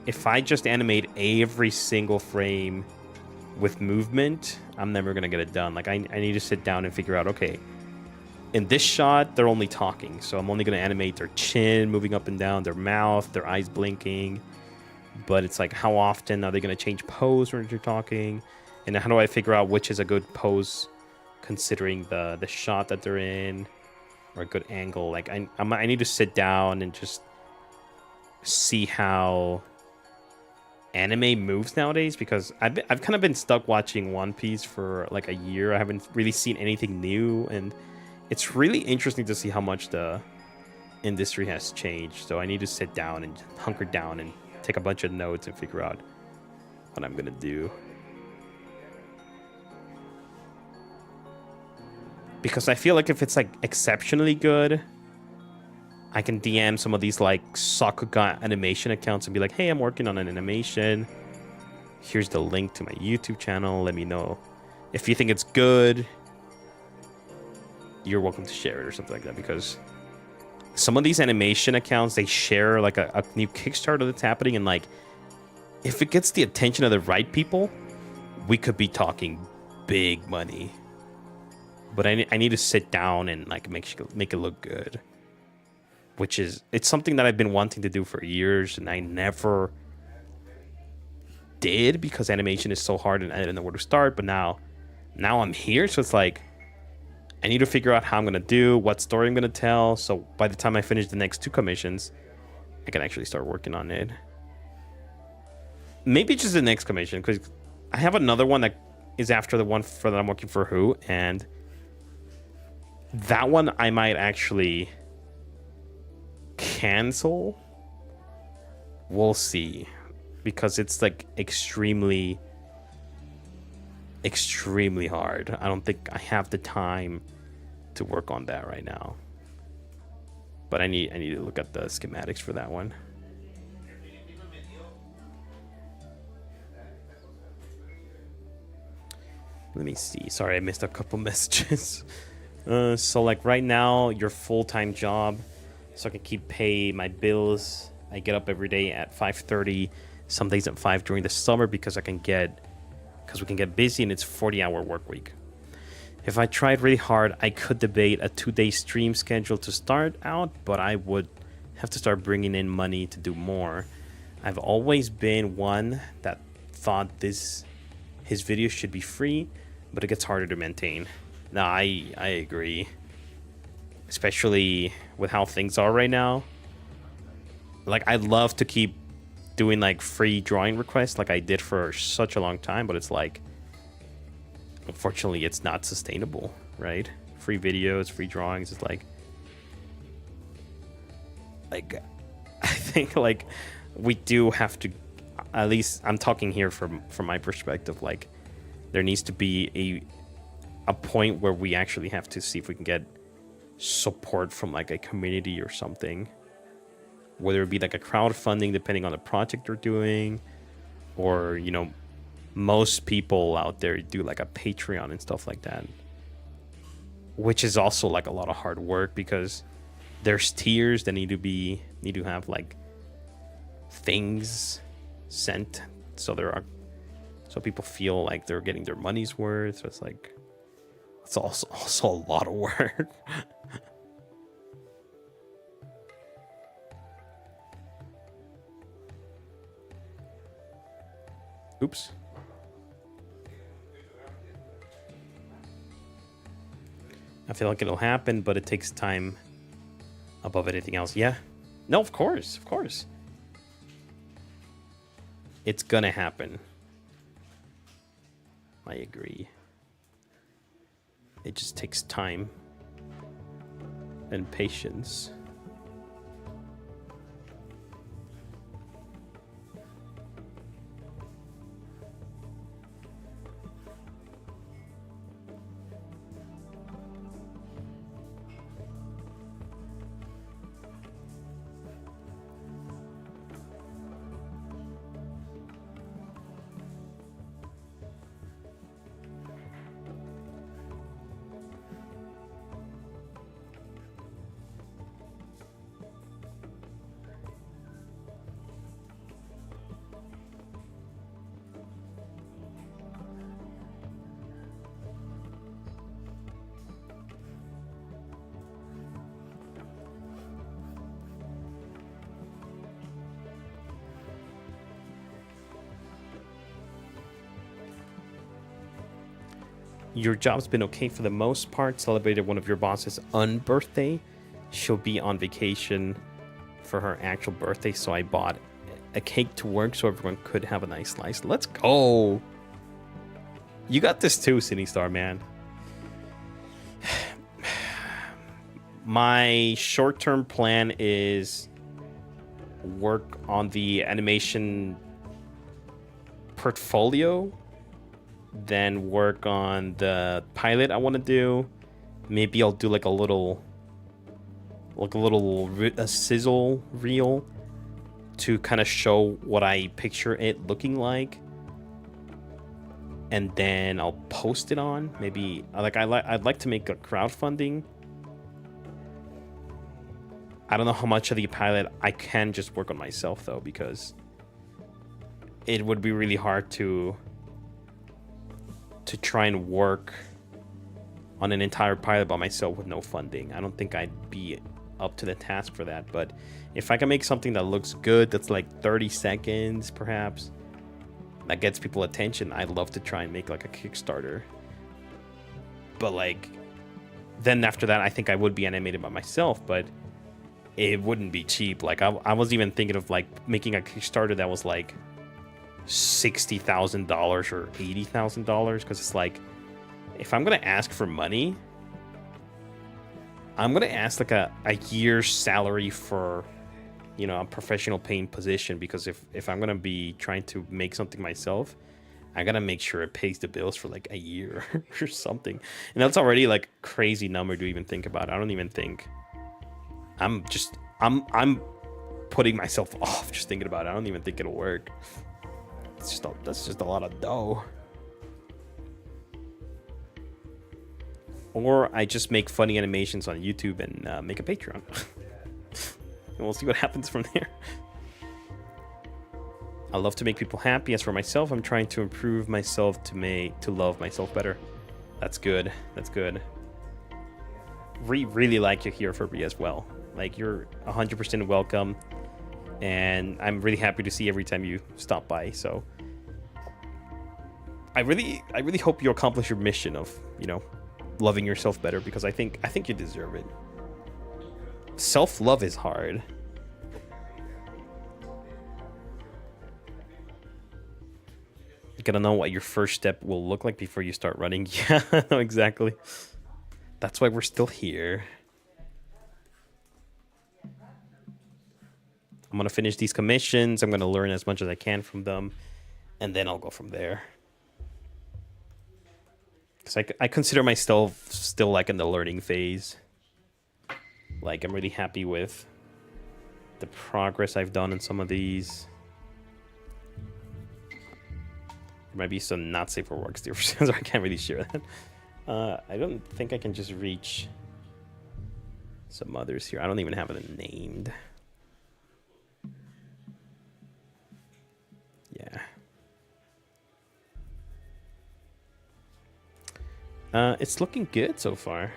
if I just animate every single frame with movement, I'm never gonna get it done. Like I need to sit down and figure out, okay, in this shot they're only talking, so I'm only gonna animate their chin moving up and down, their mouth, their eyes blinking. But it's like, how often are they gonna change pose when they're talking? And how do I figure out which is a good pose considering the shot that they're in, or a good angle? Like I need to sit down and just see how anime moves nowadays, because I've kind of been stuck watching One Piece for like a year. I haven't really seen anything new, and it's really interesting to see how much the industry has changed. So I need to sit down and hunker down and take a bunch of notes and figure out what I'm gonna do. Because I feel like if it's like exceptionally good, I can DM some of these like Sakuga animation accounts and be like, hey, I'm working on an animation. Here's the link to my YouTube channel. Let me know if you think it's good. You're welcome to share it or something like that. Because some of these animation accounts, they share like a new Kickstarter that's happening, and like if it gets the attention of the right people, we could be talking big money. But I need to sit down and like make it look good, which is, it's something that I've been wanting to do for years, and I never did because animation is so hard and I didn't know where to start. But now I'm here, so it's like I need to figure out how I'm gonna do, what story I'm gonna tell, so by the time I finish the next 2 commissions, I can actually start working on it. Maybe just the next commission, because I have another one that is after the one for that I'm working for Who, and that one I might actually cancel. We'll see, because it's like extremely hard. I don't think I have the time to work on that right now, but I need to look at the schematics for that one. Let me see. Sorry, I missed a couple messages. So like right now, your full-time job, so I can keep pay my bills. I get up every day at 5:30, some days at 5 during the summer, because we can get busy, and it's 40-hour work week. If I tried really hard, I could debate a 2-day stream schedule to start out, but I would have to start bringing in money to do more. I've always been one that thought his videos should be free, but it gets harder to maintain. No, I agree. Especially with how things are right now. Like, I'd love to keep doing like free drawing requests like I did for such a long time, but it's like, unfortunately, it's not sustainable, right? Free videos, free drawings, it's like I think like we do have to, at least I'm talking here from my perspective, like there needs to be a point where we actually have to see if we can get support from like a community or something, whether it be like a crowdfunding depending on the project they're doing, or you know, most people out there do like a Patreon and stuff like that, which is also like a lot of hard work, because there's tiers that need to have like things sent, so people feel like they're getting their money's worth. So it's like, it's also a lot of work. Oops. I feel like it'll happen, but it takes time above anything else. Yeah. No, of course. It's gonna happen. I agree. It just takes time and patience. Your job's been okay for the most part. Celebrated one of your bosses' unbirthday. She'll be on vacation for her actual birthday, so I bought a cake to work so everyone could have a nice slice. Let's go. You got this too, City Star, man. My short-term plan is work on the animation portfolio, then work on the pilot I want to do. Maybe I'll do like a sizzle reel to kind of show what I picture it looking like, and then I'll post it on. Maybe I'd like to make a crowdfunding. I don't know how much of the pilot I can just work on myself though, because it would be really hard to try and work on an entire pilot by myself with no funding. I don't think I'd be up to the task for that. But if I can make something that looks good, that's like 30 seconds perhaps, that gets people attention, I'd love to try and make like a Kickstarter. But like, then after that, I think I would be animated by myself, but it wouldn't be cheap. Like I was even thinking of like making a Kickstarter that was like $60,000 or $80,000, because it's like, if I'm gonna ask for money, I'm gonna ask like a year's salary for, you know, a professional paying position, because if I'm gonna be trying to make something myself, I gotta make sure it pays the bills for like a year or something. And that's already like a crazy number to even think about. I don't even think I'm putting myself off just thinking about it. I don't even think it'll work. That's just a lot of dough. Or I just make funny animations on YouTube and make a Patreon. And we'll see what happens from there. I love to make people happy. As for myself, I'm trying to improve myself to love myself better. That's good. That's good. Really like you here, Furby, as well. Like, you're 100% welcome. And I'm really happy to see every time you stop by. So I really hope you accomplish your mission of, you know, loving yourself better, because I think you deserve it. Self-love is hard. You gotta know what your first step will look like before you start running. Yeah, no, exactly. That's why we're still here. I'm gonna finish these commissions. I'm gonna learn as much as I can from them, and then I'll go from there. Because I consider myself still like in the learning phase. Like, I'm really happy with the progress I've done in some of these. There might be some not safe for work still, so I can't really share that. I don't think I can just reach some others here. I don't even have them named. Yeah. It's looking good so far.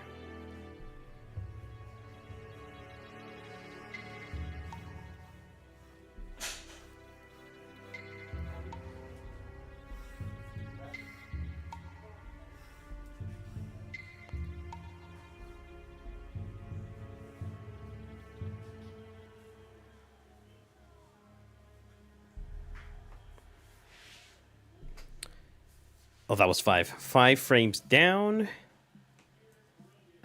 Oh, that was 5. 5 frames down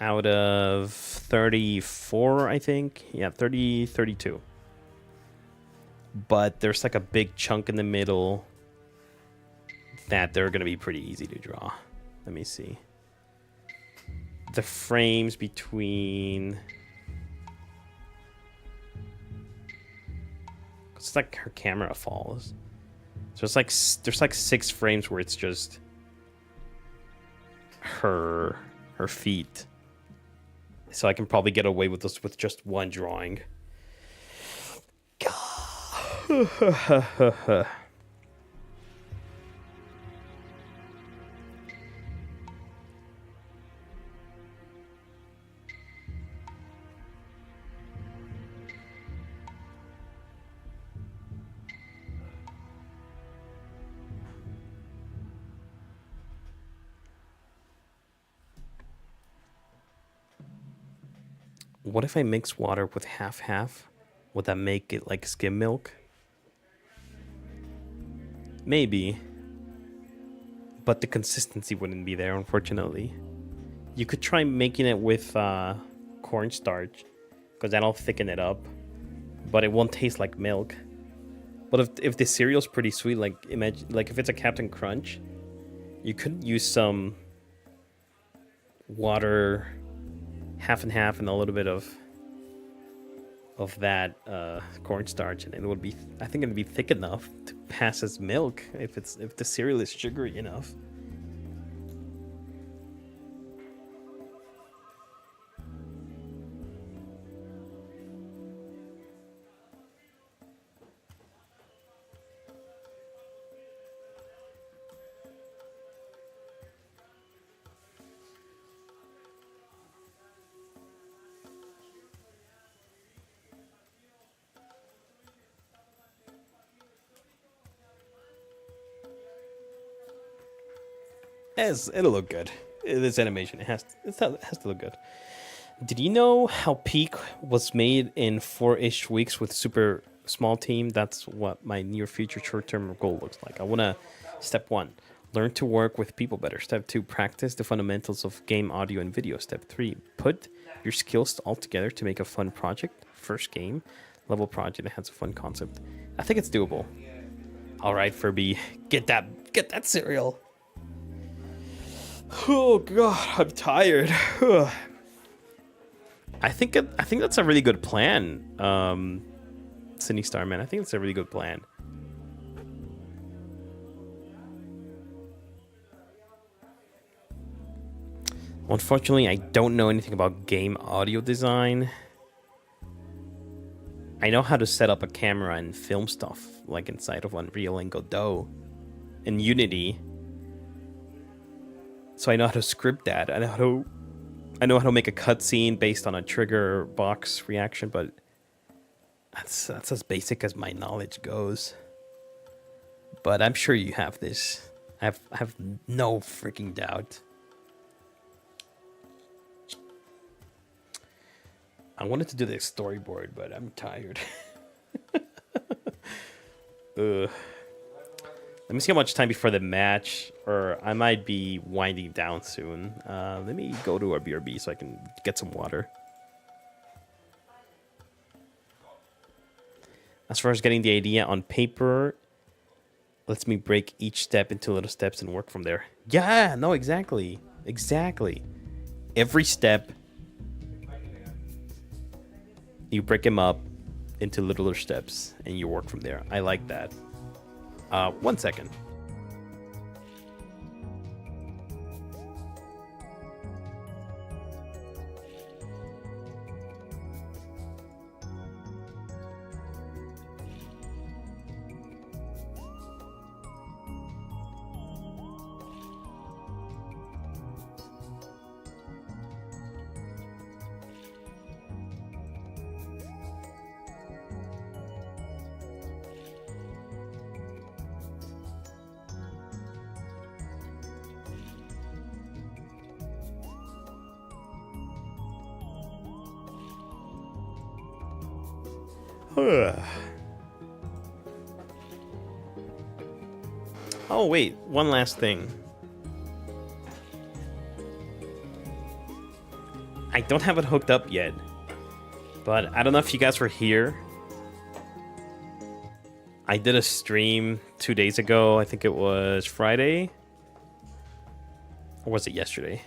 out of 34, I think. Yeah, 32. But there's like a big chunk in the middle that they're going to be pretty easy to draw. Let me see. The frames between... It's like her camera falls. So it's like there's like 6 frames where it's just her feet. So I can probably get away with this with just one drawing. What if I mix water with half-half? Would that make it like skim milk? Maybe. But the consistency wouldn't be there, unfortunately. You could try making it with cornstarch, because that'll thicken it up. But it won't taste like milk. But if the cereal's pretty sweet, like imagine, like if it's a Captain Crunch, you could use some water, half and half, and a little bit of that cornstarch, and it would be, I think it'd be thick enough to pass as milk if the cereal is sugary enough. It'll look good. This animation, it has to look good. Did you know how Peak was made in 4-ish weeks with super small team? That's what my near future short-term goal looks like. I want to, step 1, learn to work with people better. Step 2, practice the fundamentals of game audio and video. Step 3, put your skills all together to make a fun project. First game level project that has a fun concept. I think it's doable. All right, Furby, get that cereal. Oh god, I'm tired. I think that's a really good plan, Sydney Starman. I think it's a really good plan. Unfortunately, I don't know anything about game audio design. I know how to set up a camera and film stuff, like inside of Unreal and Godot and Unity. So I know how to script that. I know how to make a cutscene based on a trigger box reaction, but that's as basic as my knowledge goes. But I'm sure you have this. I have no freaking doubt. I wanted to do the storyboard, but I'm tired. Let me see how much time before the match, or I might be winding down soon. Let me go to our BRB so I can get some water. As far as getting the idea on paper, lets me break each step into little steps and work from there. Yeah, no, exactly. Exactly. Every step, you break them up into littler steps and you work from there. I like that. 1 second. Oh, wait. One last thing. I don't have it hooked up yet. But I don't know if you guys were here. I did a stream 2 days ago. I think it was Friday. Or was it yesterday?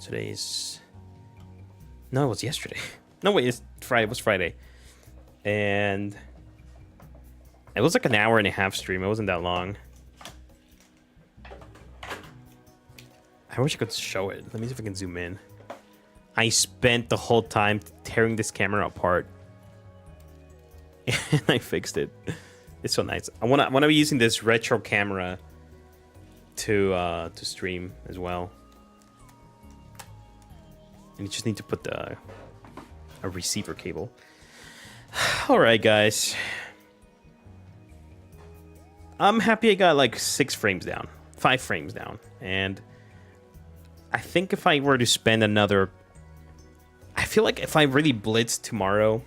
Today's... No, it was yesterday. No, wait, it's Friday. It was Friday. And it was like an hour and a half stream. It wasn't that long. I wish I could show it. Let me see if I can zoom in. I spent the whole time tearing this camera apart. And I fixed it. It's so nice. I wanna be using this retro camera to stream as well. And you just need to put a receiver cable. All right, guys. I'm happy I got like 6 frames down, 5 frames down, and I think if I were to spend another... I feel like if I really blitz tomorrow,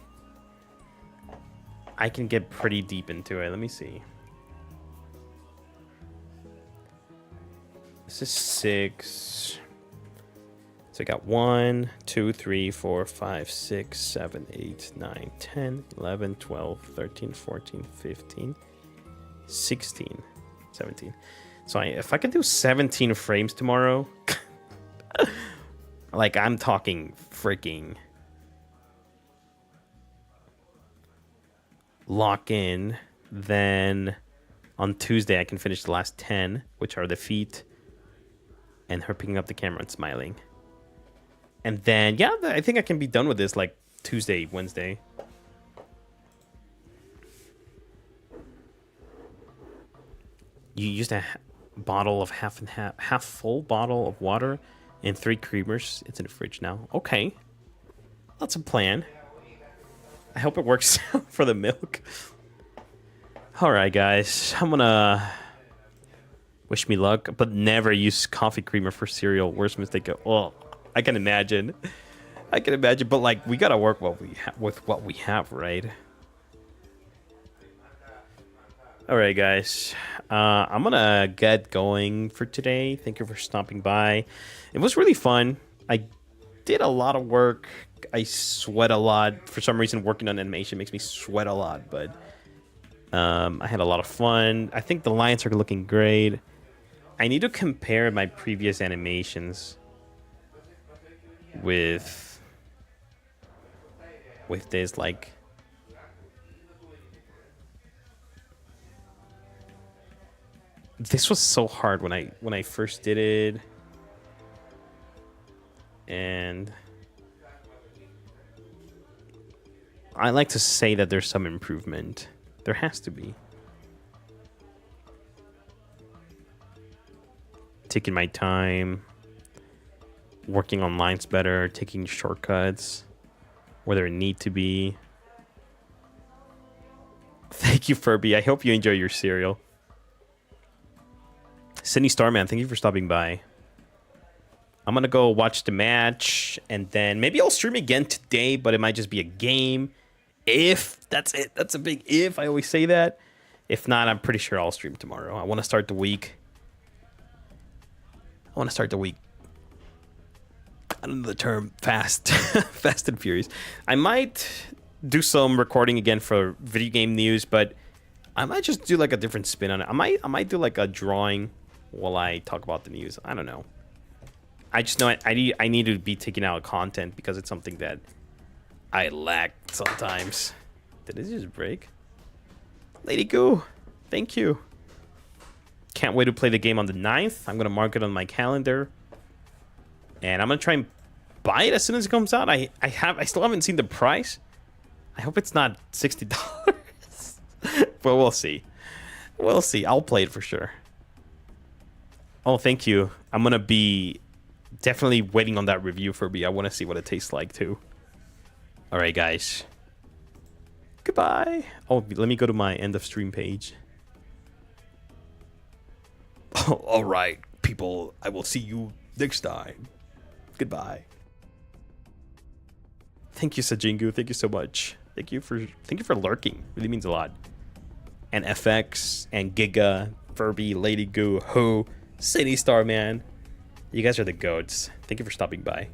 I can get pretty deep into it. Let me see. This is 6. So I got 1, 2, 3, 4, 5, 6, 7, 8, 9, 10, 11, 12, 13, 14, 15, 16, 17. So if I can do 17 frames tomorrow, like I'm talking freaking lock in, then on Tuesday I can finish the last 10, which are the feet and her picking up the camera and smiling. And then, yeah, I think I can be done with this like Tuesday, Wednesday. You used a bottle of half full bottle of water and 3 creamers. It's in the fridge now. Okay. That's a plan. I hope it works out for the milk. Alright, guys. I'm gonna... Wish me luck, but never use coffee creamer for cereal. Worst mistake. Oh, I can imagine. I can imagine, but like we gotta work with what we have, right? All right, guys. I'm gonna get going for today. Thank you for stopping by. It was really fun. I did a lot of work. I sweat a lot. For some reason, working on animation makes me sweat a lot, but I had a lot of fun. I think the lines are looking great. I need to compare my previous animations with this. Like, this was so hard when I first did it, and I like to say that there's some improvement. There has to be. Taking my time, working on lines better, taking shortcuts where there need to be. Thank you, Furby. I hope you enjoy your cereal. Sydney Starman, thank you for stopping by. I'm gonna go watch the match, and then maybe I'll stream again today, but it might just be a game. If that's it, that's a big if. I always say that. If not, I'm pretty sure I'll stream tomorrow. I want to start the week. I don't know the term, fast. Fast and furious. I might do some recording again for video game news, but I might just do like a different spin on it. I might do like a drawing while I talk about the news. I don't know. I just know I need to be taking out content because it's something that I lack sometimes. Did it just break? Lady Goo, thank you. Can't wait to play the game on the 9th. I'm going to mark it on my calendar. And I'm going to try and buy it as soon as it comes out. I still haven't seen the price. I hope it's not $60. But we'll see. We'll see. I'll play it for sure. Oh, thank you. I'm going to be definitely waiting on that review for me. I want to see what it tastes like too. All right, guys. Goodbye. Oh, let me go to my end of stream page. All right, people. I will see you next time. Goodbye. Thank you, Sajingu. Thank you so much. Thank you for lurking. Really means a lot. And FX and Giga, Furby, Lady Goo, Ho, City Starman. You guys are the goats. Thank you for stopping by.